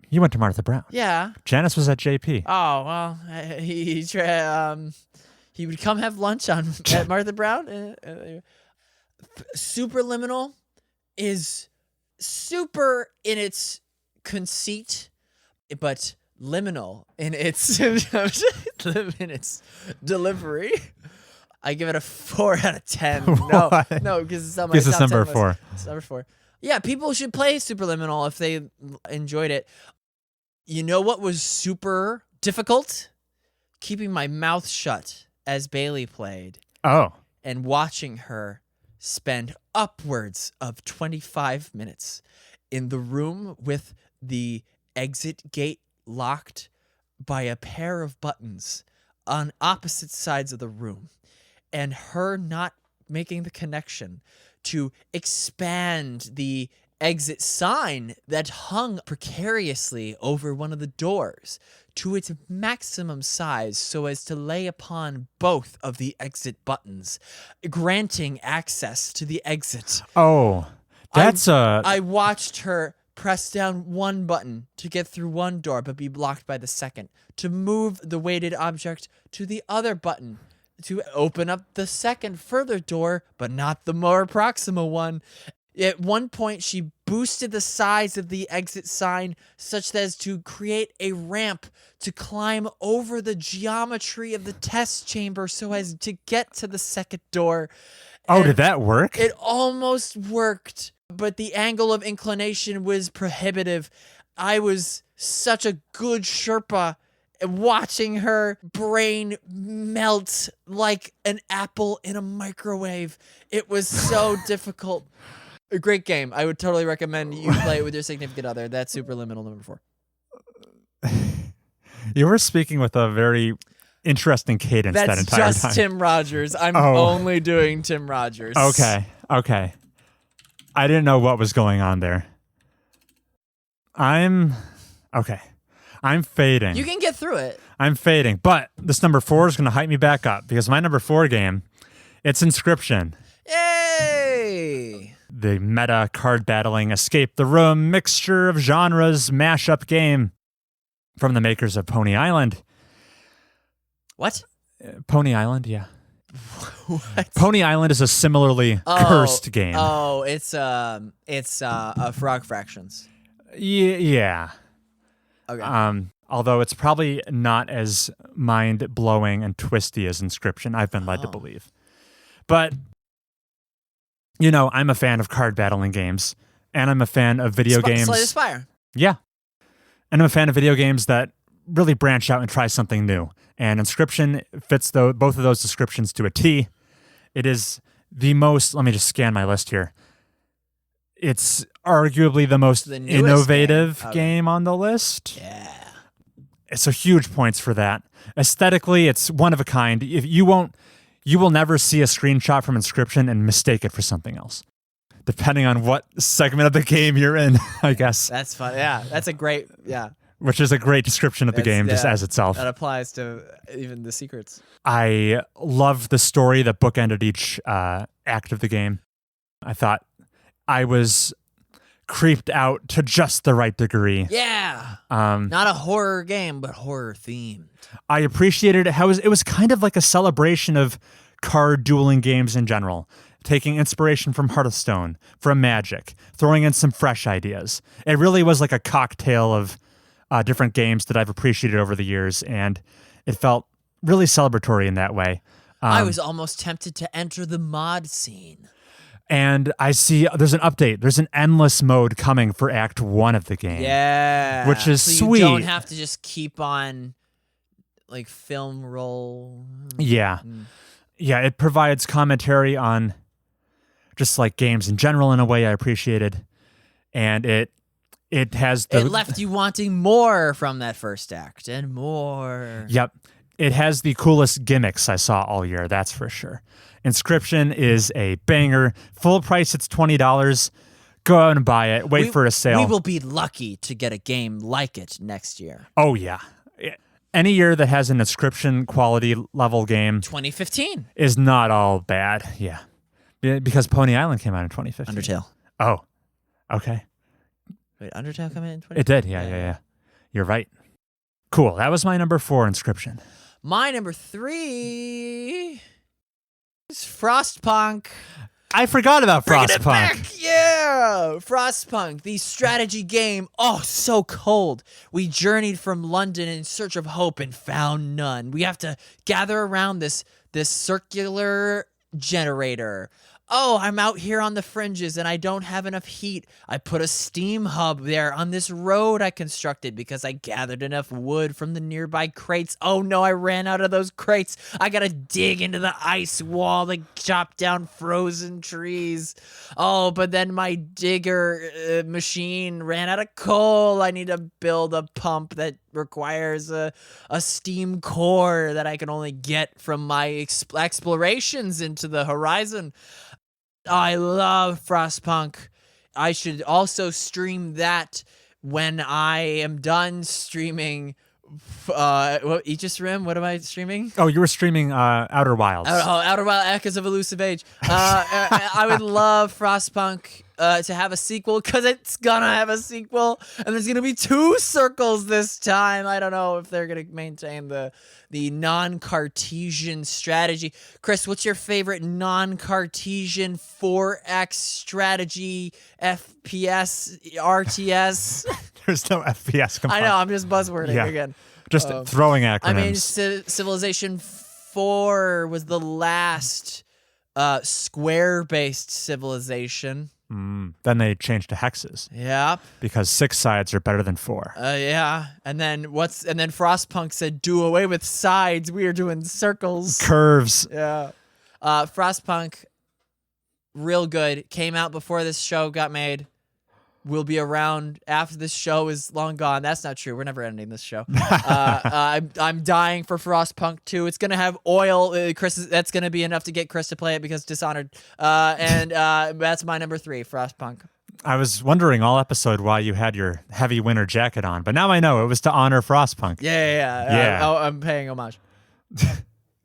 you went to Martha Brown. Yeah. Janice was at JP. Oh well, he would come have lunch at Martha Brown. Superliminal is super in its conceit, but liminal in its delivery. I give it a 4 out of 10. No, because it's on my top 10 number list. 4. It's number 4. Yeah, people should play Superliminal if they enjoyed it. You know what was super difficult? Keeping my mouth shut as Bailey played. Oh. And watching her spend upwards of 25 minutes in the room with the exit gate locked by a pair of buttons on opposite sides of the room, and her not making the connection to expand the exit sign that hung precariously over one of the doors to its maximum size so as to lay upon both of the exit buttons, granting access to the exit. Oh, that's I watched her press down one button to get through one door but be blocked by the second, to move the weighted object to the other button to open up the second further door, but not the more proximal one. At one point, she boosted the size of the exit sign such as to create a ramp to climb over the geometry of the test chamber so as to get to the second door. Oh, did that work? It almost worked, but the angle of inclination was prohibitive. I was such a good Sherpa watching her brain melt like an apple in a microwave. It was so difficult. A great game. I would totally recommend you play it with your significant other. That's Superliminal number 4. You were speaking with a very interesting cadence that entire time. That's just Tim Rogers. I'm only doing Tim Rogers. Okay. I didn't know what was going on there. I'm fading. You can get through it. I'm fading, but this number 4 is going to hype me back up because my number 4 game, it's Inscription. Yay! The meta card battling escape the room mixture of genres mashup game from the makers of Pony Island. What? Pony Island, yeah. What? Pony Island is a similarly cursed game. Oh, it's Frog Fractions. Yeah. Okay. Although it's probably not as mind-blowing and twisty as Inscription, I've been led to believe. But, I'm a fan of card battling games, and I'm a fan of video games. Slay the Spire. Yeah. And I'm a fan of video games that really branch out and try something new. And Inscription fits both of those descriptions to a T. It is the most, let me just scan my list here. It's arguably the most innovative game on the list. Yeah. So huge points for that. Aesthetically, it's one of a kind. You will never see a screenshot from Inscription and mistake it for something else, depending on what segment of the game you're in, I guess. That's fun. Yeah, that's a great, Which is a great description of the game just as itself. That applies to even the secrets. I love the story that bookended each act of the game. I thought I was creeped out to just the right degree. Yeah. Not a horror game, but horror themed. I appreciated how it was kind of like a celebration of card dueling games in general, taking inspiration from Hearthstone, from Magic, throwing in some fresh ideas. It really was like a cocktail of different games that I've appreciated over the years, and it felt really celebratory in that way. I was almost tempted to enter the mod scene. And I see there's an update. There's an endless mode coming for Act 1 of the game. Yeah. Which is so sweet. You don't have to just keep on like film roll. Yeah. Yeah, it provides commentary on just like games in general in a way I appreciated. And it has it left you wanting more from that first act and more. Yep. It has the coolest gimmicks I saw all year, that's for sure. Inscription is a banger. Full price, it's $20. Go out and buy it. Wait for a sale. We will be lucky to get a game like it next year. Oh, yeah. Any year that has an Inscription quality level game 2015 is not all bad. Yeah. Because Pony Island came out in 2015. Undertale. Oh, okay. Wait, Undertale come in 2015? It did, yeah. You're right. Cool. That was my number 4, Inscription. My number 3 is Frostpunk. I forgot about Frostpunk. Yeah, Frostpunk, the strategy game. Oh, so cold. We journeyed from London in search of hope and found none. We have to gather around this circular generator. Oh, I'm out here on the fringes and I don't have enough heat. I put a steam hub there on this road I constructed because I gathered enough wood from the nearby crates. Oh no, I ran out of those crates. I gotta dig into the ice wall to chop down frozen trees. Oh, but then my digger machine ran out of coal. I need to build a pump that requires a steam core that I can only get from my explorations into the horizon. I love Frostpunk. I should also stream that when I am done streaming Aegis Rim. What am I streaming? Oh, you were streaming Outer Wilds. Outer Wild Echoes of Elusive Age. I would love Frostpunk to have a sequel because it's gonna have a sequel, and there's gonna be 2 circles this time. I don't know if they're gonna maintain the non-Cartesian strategy. Chris, what's your favorite non-Cartesian 4X strategy FPS RTS? There's no FPS component. I know, I'm just buzzwording again. Just throwing acronyms. I mean, Civilization 4 was the last square-based civilization. Then they changed to hexes. Yep. Because 6 sides are better than 4. Yeah. And then Frostpunk said, do away with sides. We are doing circles. Curves. Yeah. Frostpunk, real good. Came out before this show got made. Will be around after this show is long gone. That's not true. We're never ending this show. I'm dying for Frostpunk 2. It's gonna have oil. That's gonna be enough to get Chris to play it because Dishonored. And that's my number 3, Frostpunk. I was wondering all episode why you had your heavy winter jacket on, but now I know it was to honor Frostpunk. Yeah. I'm paying homage.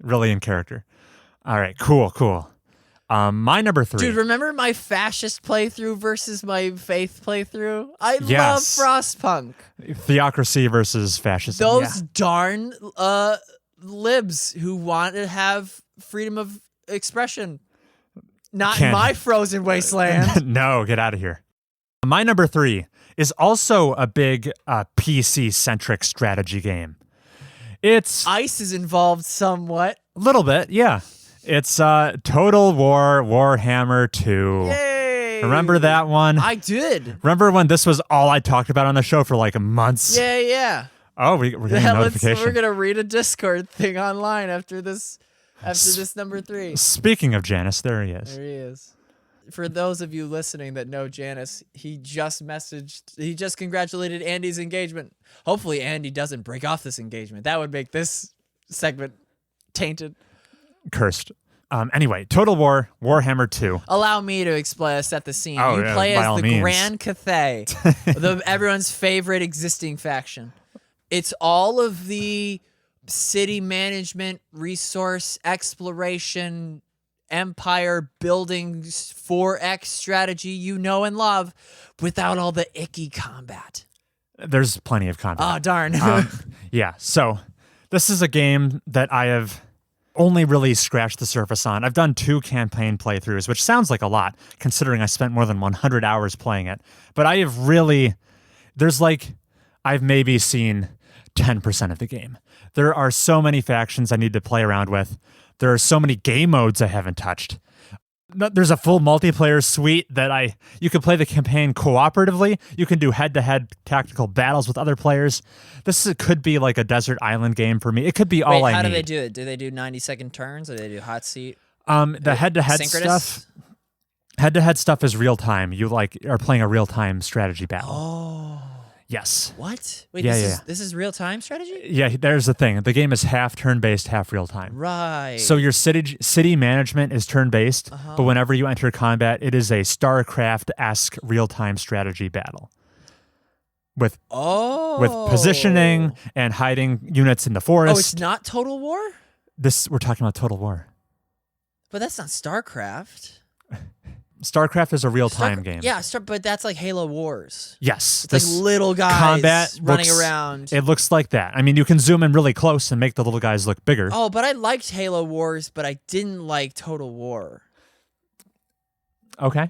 Really in character. All right, cool. My number 3. Dude, remember my fascist playthrough versus my faith playthrough? I love Yes. Frostpunk. Theocracy versus fascism. Those darn libs who want to have freedom of expression. Not in my frozen wasteland. No, get out of here. My number 3 is also a big PC-centric strategy game. It's Ice is involved somewhat. A little bit, yeah. It's Total War Warhammer 2. Yay! Remember that one? I did. Remember when this was all I talked about on the show for like months? Yeah. Oh, we're getting a notification. We're gonna read a Discord thing online after this number 3. Speaking of Janice, there he is. There he is. For those of you listening that know Janice, he just congratulated Andy's engagement. Hopefully Andy doesn't break off this engagement. That would make this segment tainted. Cursed. Anyway, Total War Warhammer 2. Allow me to set the scene. Oh, you play as the means. Grand Cathay, everyone's favorite existing faction. It's all of the city management, resource exploration, empire building 4X strategy you know and love without all the icky combat. There's plenty of combat. Oh, darn. Yeah, so this is a game that I have only really scratched the surface on. I've done 2 campaign playthroughs, which sounds like a lot, considering I spent more than 100 hours playing it. But I have really, I've maybe seen 10% of the game. There are so many factions I need to play around with. There are so many game modes I haven't touched. There's a full multiplayer suite that you can play the campaign cooperatively. You can do head-to-head tactical battles with other players. Could be like a desert island game for me. It could be all I need. How do they do it? Do they do 90-second turns or do they do hot seat? The head-to-head stuff. Head-to-head stuff is real time. You are playing a real-time strategy battle. Oh. Yes. What? Wait, Yeah, this is real-time strategy? Yeah, there's the thing. The game is half turn-based, half real-time. Right. So your city management is turn-based, but whenever you enter combat, it is a StarCraft-esque real-time strategy battle. With positioning and hiding units in the forest. Oh, it's not Total War? We're talking about Total War. But that's not StarCraft. StarCraft is a real-time game. Yeah, but that's like Halo Wars. Yes. It's like little guys running around. It looks like that. I mean, you can zoom in really close and make the little guys look bigger. Oh, but I liked Halo Wars, but I didn't like Total War. Okay.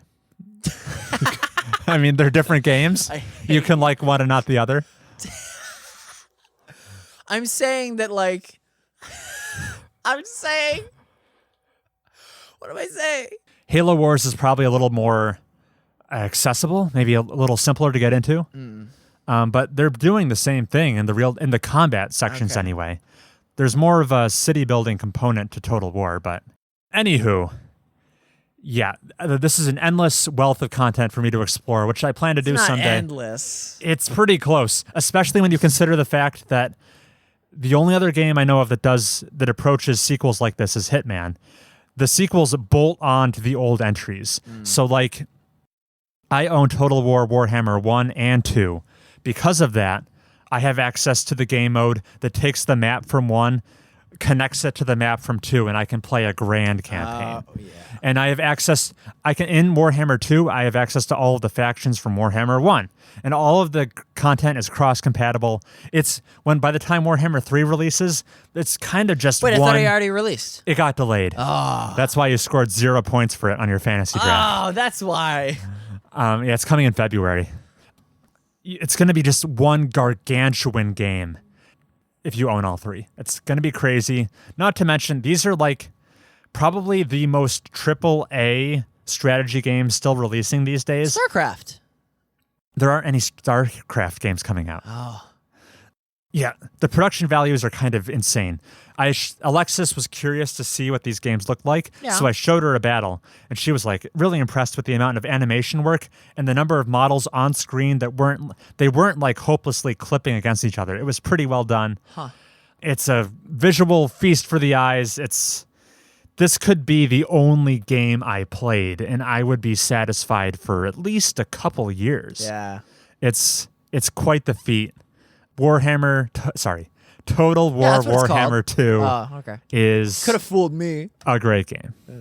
I mean, they're different games. You can like one and not the other. I'm saying that, I'm saying... What am I saying? Halo Wars is probably a little more accessible, maybe a little simpler to get into. But they're doing the same thing in the combat sections anyway. There's more of a city building component to Total War, but anywho, yeah, this is an endless wealth of content for me to explore, which I plan to do someday. Endless. It's pretty close, especially when you consider the fact that the only other game I know of that approaches sequels like this is Hitman. The sequels bolt on to the old entries. So, I own Total War Warhammer 1 and 2. Because of that, I have access to the game mode that takes the map from 1, connects it to the map from 2, and I can play a grand campaign. Yeah. And I have access, in Warhammer 2, I have access to all of the factions from Warhammer 1. And all of the content is cross-compatible. By the time Warhammer 3 releases, it's kind of just Wait, I thought it already released. It got delayed. Oh. That's why you scored 0 points for it on your fantasy draft. Oh, that's why. Yeah, it's coming in February. It's going to be just one gargantuan game if you own all 3. It's going to be crazy. Not to mention, these are probably the most AAA strategy games still releasing these days. StarCraft. There aren't any StarCraft games coming out. Oh. Yeah, the production values are kind of insane. Alexis was curious to see what these games looked like, so I showed her a battle, and she was really impressed with the amount of animation work and the number of models on screen that weren't hopelessly clipping against each other. It was pretty well done. Huh. It's a visual feast for the eyes. This could be the only game I played, and I would be satisfied for at least a couple years. Yeah. It's quite the feat. Total War Warhammer 2 is could have fooled me. A great game. Yeah.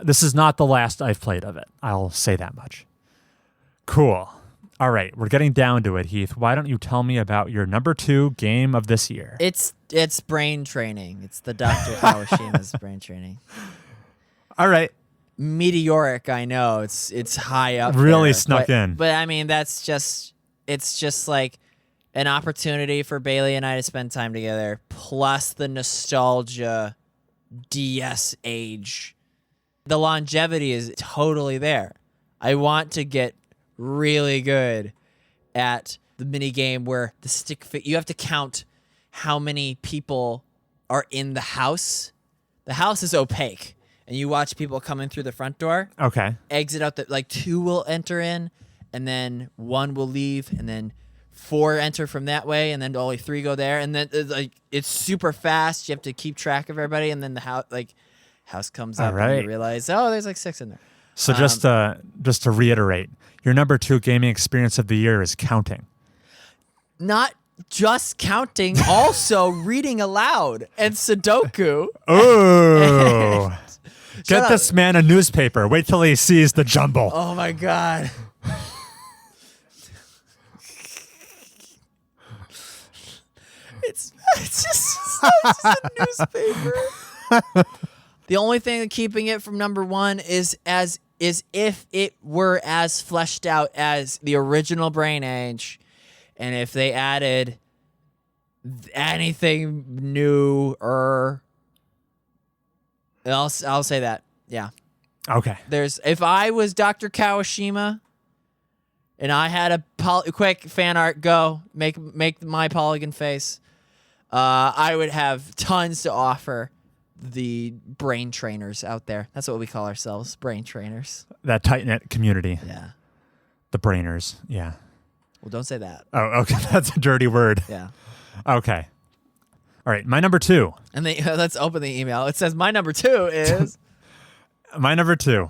This is not the last I've played of it. I'll say that much. Cool. All right, we're getting down to it, Heath. Why don't you tell me about your number 2 game of this year? It's brain training. It's the Dr. Kawashima's brain training. All right. Meteoric, I know. It's high up. Really there, snuck in. But I mean, it's just like an opportunity for Bailey and I to spend time together, plus the nostalgia DS age. The longevity is totally there. I want to get really good at the mini game where the stick you have to count how many people are in the house. The house is opaque, and you watch people come in through the front door. Okay. Exit out like 2 will enter in, and then 1 will leave, and then 4 enter from that way, and then only 3 go there, and then it's super fast. You have to keep track of everybody, and then the house comes up, and you realize, there's like 6 in there. So just to reiterate, your number 2 gaming experience of the year is counting. Not just counting, also reading aloud and Sudoku. Oh, get this man a newspaper. Wait till he sees the jumble. Oh my God. It's just a newspaper. The only thing keeping it from number 1 is if it were as fleshed out as the original Brain Age, and if they added anything new, I'll say that. Yeah. Okay. If I was Dr. Kawashima and I had a quick fan art make my polygon face, I would have tons to offer the brain trainers out there. That's what we call ourselves, brain trainers. That tight-knit community. Yeah. The brainers. Yeah. Well, don't say that. Oh, okay. That's a dirty word. Yeah. Okay. All right. My number 2. And let's open the email. It says my number 2 is... My number 2.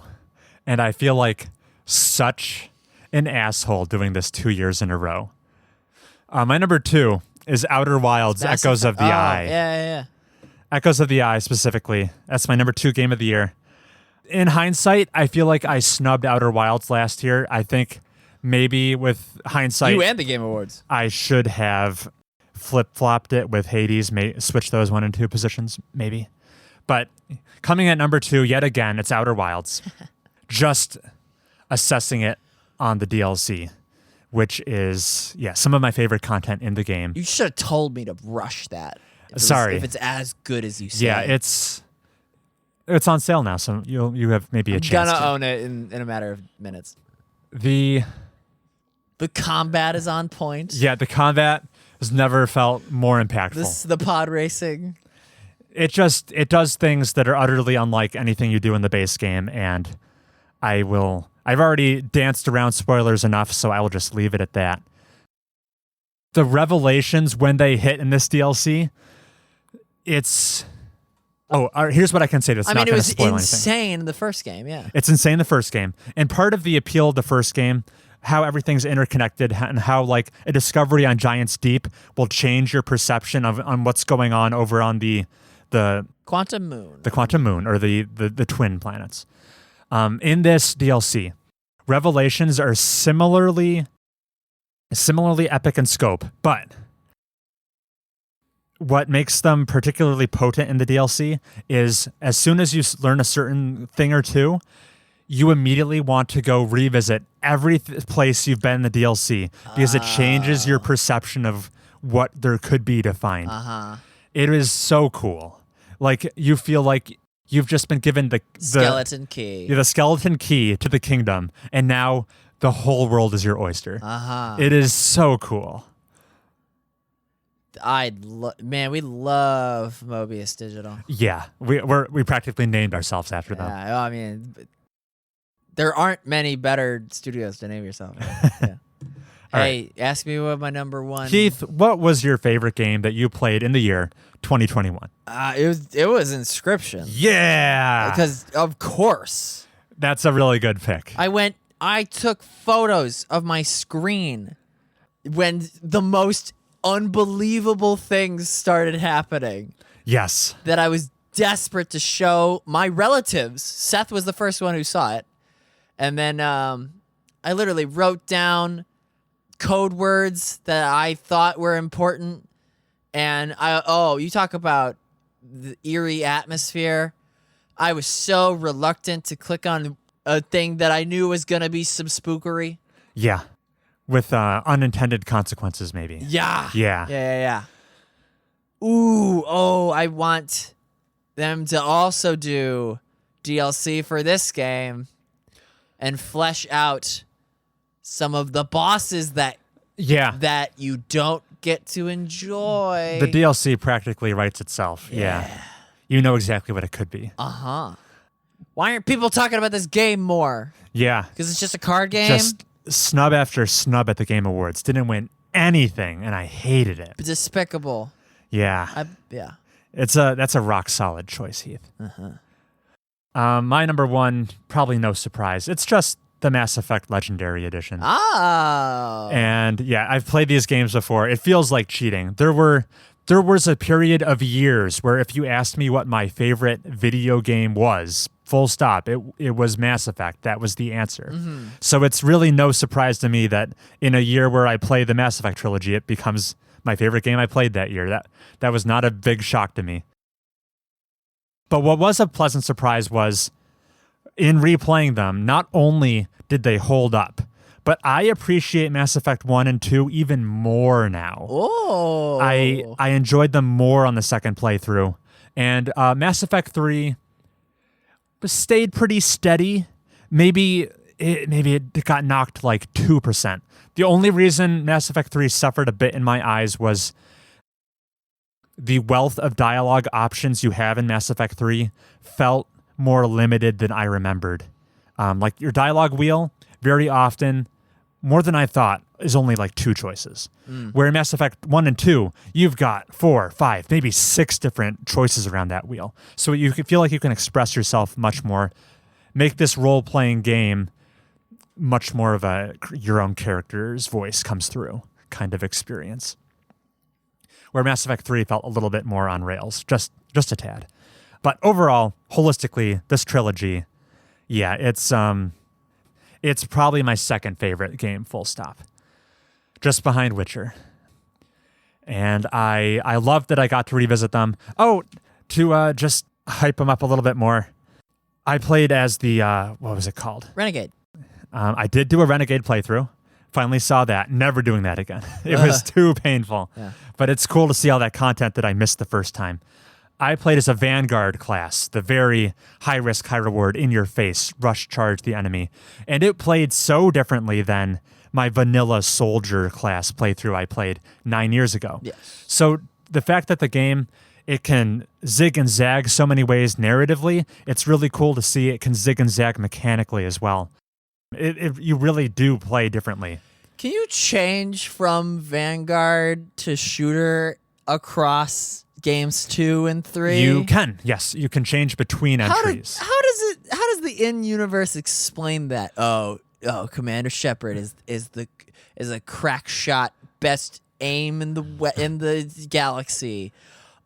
And I feel like such an asshole doing this 2 years in a row. My number 2 is Outer Wilds, Echoes of the Eye. Yeah. Echoes of the Eye specifically. That's my number 2 game of the year. In hindsight, I feel like I snubbed Outer Wilds last year. I think maybe with hindsight... You and the Game Awards. I should have flip-flopped it with Hades, switch those 1 and 2 positions, maybe. But coming at number 2, yet again, it's Outer Wilds. Just assessing it on the DLC, which is, some of my favorite content in the game. You should have told me to rush that. Sorry. If it's as good as you say. Yeah, it's on sale now, so you have maybe a chance. I'm gonna own it in a matter of minutes. The combat is on point. Yeah, the combat has never felt more impactful. The pod racing. It does things that are utterly unlike anything you do in the base game, and I've already danced around spoilers enough, so I will just leave it at that. The revelations when they hit in this DLC, here's what I can say that's not going to spoil anything. It was insane in the first game, yeah. It's insane in the first game. And part of the appeal of the first game, how everything's interconnected and how like a discovery on Giant's Deep will change your perception on what's going on over on the Quantum Moon. The Quantum Moon, or the twin planets. In this DLC, revelations are similarly epic in scope, but what makes them particularly potent in the DLC is as soon as you learn a certain thing or two, you immediately want to go revisit every place you've been in the DLC because it changes your perception of what there could be to find. It is so cool. Like, you feel like you've just been given the skeleton key. The skeleton key to the kingdom, and now the whole world is your oyster. It is so cool. We love Mobius Digital. Yeah, we practically named ourselves after them. Yeah, I mean, there aren't many better studios to name yourself. Yeah. Hey, ask me what my number 1. Heath, what was your favorite game that you played in the year 2021? It was Inscription. Yeah, because of course. That's a really good pick. I took photos of my screen when the most unbelievable things started happening. Yes. That I was desperate to show my relatives. Seth was the first one who saw it. And then I literally wrote down code words that I thought were important. And you talk about the eerie atmosphere. I was so reluctant to click on a thing that I knew was going to be some spookery. Yeah. With unintended consequences, maybe. Yeah. Yeah. Ooh, I want them to also do DLC for this game and flesh out some of the bosses that you don't get to enjoy. The DLC practically writes itself. Yeah. You know exactly what it could be. Uh-huh. Why aren't people talking about this game more? Yeah. Because it's just a card game? Just snub after snub at the Game Awards. Didn't win anything, and I hated it. Despicable. Yeah. Yeah. That's a rock solid choice, Heath. Uh-huh. My number one, probably no surprise. It's just the Mass Effect Legendary Edition. Oh. And yeah, I've played these games before. It feels like cheating. There was a period of years where if you asked me what my favorite video game was, full stop, it was Mass Effect. That was the answer. Mm-hmm. So it's really no surprise to me that in a year where I play the Mass Effect trilogy, it becomes my favorite game I played that year. That was not a big shock to me. But what was a pleasant surprise was in replaying them, not only did they hold up, but I appreciate Mass Effect 1 and 2 even more now. Oh. I enjoyed them more on the second playthrough. And Mass Effect 3 stayed pretty steady. Maybe it got knocked like 2%. The only reason Mass Effect 3 suffered a bit in my eyes was the wealth of dialogue options you have in Mass Effect 3 felt more limited than I remembered. Like your dialogue wheel, very often, more than I thought, is only like 2 choices. Where in Mass Effect 1 and 2, you've got 4, 5, maybe 6 different choices around that wheel. So you can feel like you can express yourself much more, make this role-playing game much more of your own character's voice comes through kind of experience. Where Mass Effect 3 felt a little bit more on rails, just a tad. But overall, holistically, this trilogy, yeah, it's probably my second favorite game, full stop. Just behind Witcher. And I love that I got to revisit them. Oh, to just hype them up a little bit more, I played as the, what was it called? Renegade. I did do a Renegade playthrough. Finally saw that. Never doing that again. It was too painful. Yeah. But it's cool to see all that content that I missed the first time. I played as a Vanguard class, the very high risk, high reward, in your face, rush charge the enemy. And it played so differently than my vanilla soldier class playthrough I played 9 years ago. Yes. So the fact that the game, it can zig and zag so many ways narratively, it's really cool to see it can zig and zag mechanically as well. You really do play differently. Can you change from Vanguard to shooter across games 2 and 3? You can, yes. You can change between entries. How does the in-universe explain that? Oh, Commander Shepard is a crack shot, best aim in the galaxy.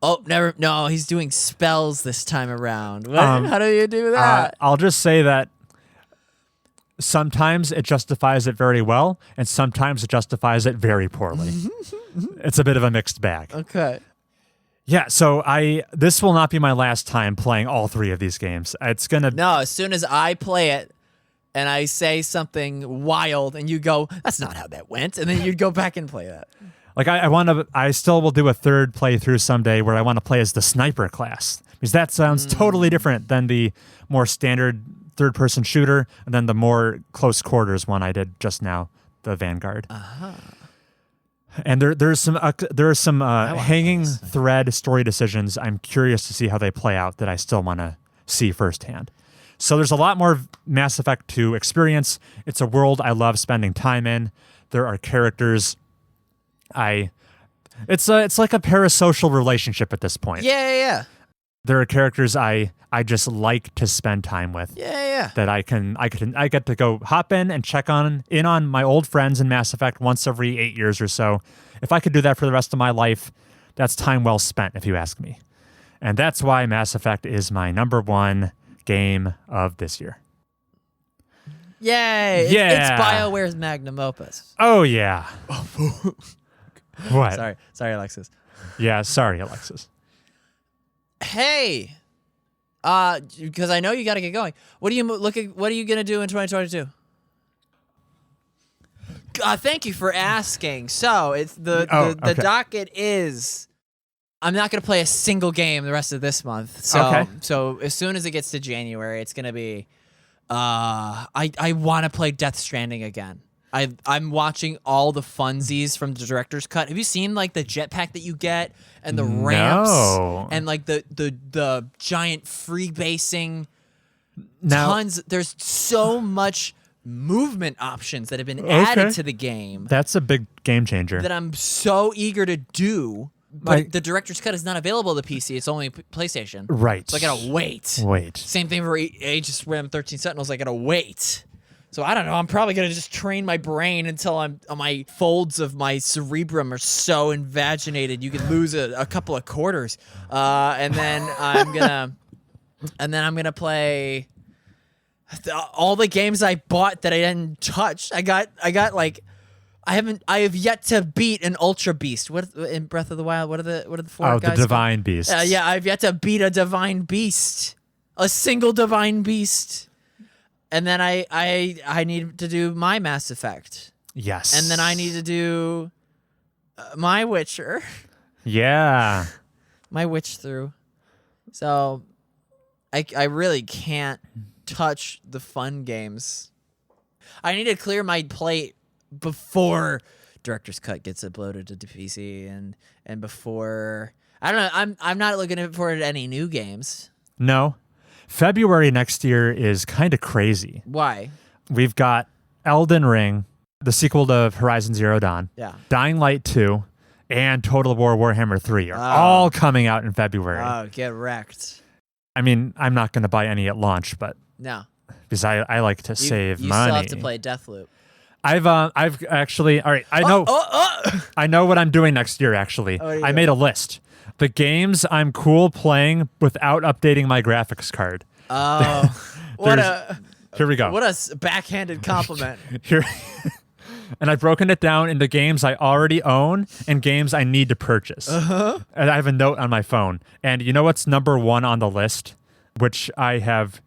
Oh, no, he's doing spells this time around. How do you do that? I'll just say that sometimes it justifies it very well, and sometimes it justifies it very poorly. It's a bit of a mixed bag. Okay. Yeah, so this will not be my last time playing all 3 of these games. No, as soon as I play it and I say something wild and you go, that's not how that went, and then you'd go back and play that. Like I still will do a third playthrough someday where I want to play as the sniper class, because that sounds totally different than the more standard third-person shooter, and then the more close quarters one I did just now, the Vanguard. Uh-huh. And there are some hanging thread story decisions I'm curious to see how they play out that I still want to see firsthand. So there's a lot more Mass Effect 2 experience. It's a world I love spending time in. There are characters it's like a parasocial relationship at this point. Yeah. There are characters I just like to spend time with. Yeah. That I get to go hop in and check in on my old friends in Mass Effect once every 8 years or so. If I could do that for the rest of my life, that's time well spent, if you ask me. And that's why Mass Effect is my number 1 game of this year. Yay! Yeah. It's BioWare's magnum opus. Oh, yeah. What? Sorry, Alexis. Yeah, sorry, Alexis. Hey, because I know you got to get going. What are you gonna do in 2022? Thank you for asking. So it's the docket is. I'm not gonna play a single game the rest of this month. So as soon as it gets to January, it's gonna be. I want to play Death Stranding again. I'm watching all the funsies from the director's cut. Have you seen like the jetpack that you get and the ramps and like the giant freebasing tons? There's so much movement options that have been added to the game. That's a big game changer. That I'm so eager to do. But the director's cut is not available to PC. It's only PlayStation. Right. So I gotta wait. Same thing for Aegis Rim 13 Sentinels. I gotta wait. So I don't know. I'm probably gonna just train my brain until my folds of my cerebrum are so invaginated you could lose a couple of quarters. And then I'm gonna play all the games I bought that I didn't touch. I have yet to beat an Ultra Beast. What in Breath of the Wild? What are the four guys? The Divine Beast. Yeah, I've yet to beat a Divine Beast, a single Divine Beast, and then I need to do my Mass Effect. Yes. And then I need to do my Witcher. Yeah. My Witch through. So I really can't touch the fun games. I need to clear my plate before Director's Cut gets uploaded to PC and before I don't know, I'm not looking forward to any new games. No. February next year is kind of crazy. Why? We've got Elden Ring, the sequel to Horizon Zero Dawn, Dying Light 2, and Total War Warhammer 3 are all coming out in February. Oh, get wrecked. I mean, I'm not going to buy any at launch, but no. Because I like to save money. You still have to play Deathloop. I've actually, all right, I know I know what I'm doing next year, actually. I made a list. The games I'm cool playing without updating my graphics card. Oh, here we go. What a backhanded compliment. Here, and I've broken it down into games I already own and games I need to purchase. And I have a note on my phone. And you know what's number 1 on the list, which I have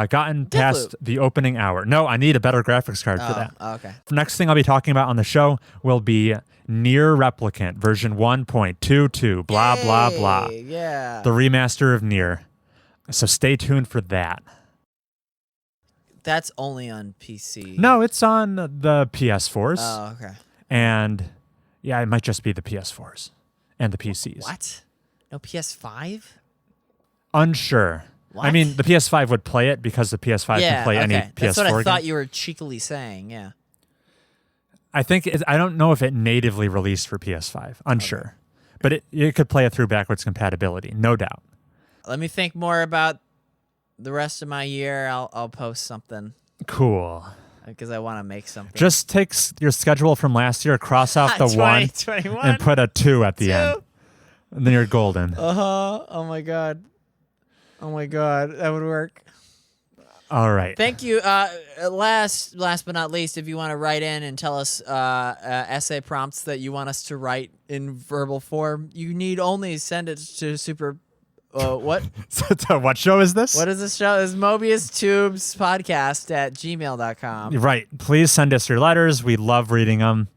gotten past the opening hour. No, I need a better graphics card for that. Okay. The next thing I'll be talking about on the show will be Nier Replicant version 1.22, blah, blah, blah. Yeah. The remaster of Nier. So stay tuned for that. That's only on PC. No, it's on the PS4s. Oh, okay. And yeah, it might just be the PS4s and the PCs. What? No PS5? Unsure. What? I mean, the PS5 would play it because the PS5 can play any PS4 That's what I thought game. you were cheekily saying, yeah. I think I don't know if it natively released for PS5. Unsure. But it could play it through backwards compatibility, no doubt. Let me think more about the rest of my year. I'll post something. Cool. Because I want to make something. Just take your schedule from last year, cross out the 1, and put a 2 at the end. And then you're golden. Oh my God. Oh my God, that would work. All right. Thank you. Last but not least, if you want to write in and tell us essay prompts that you want us to write in verbal form, you need only send it to super. What? So what show is this? What is this show? It's Mobius Tubes Podcast at gmail.com. Right. Please send us your letters. We love reading them.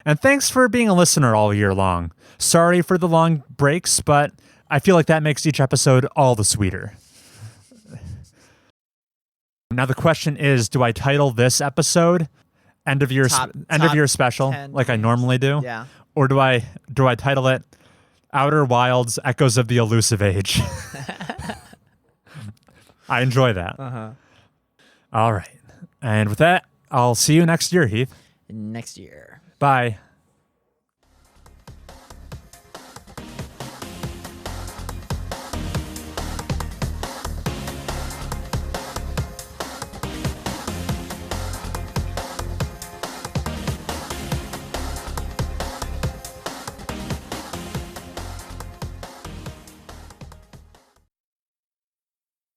And thanks for being a listener all year long. Sorry for the long breaks, but I feel like that makes each episode all the sweeter. Now the question is, do I title this episode end of year special like I normally do? Yeah. Or do I title it Outer Wilds Echoes of the Elusive Age? I enjoy that. All right. And with that, I'll see you next year, Heath. Next year. Bye.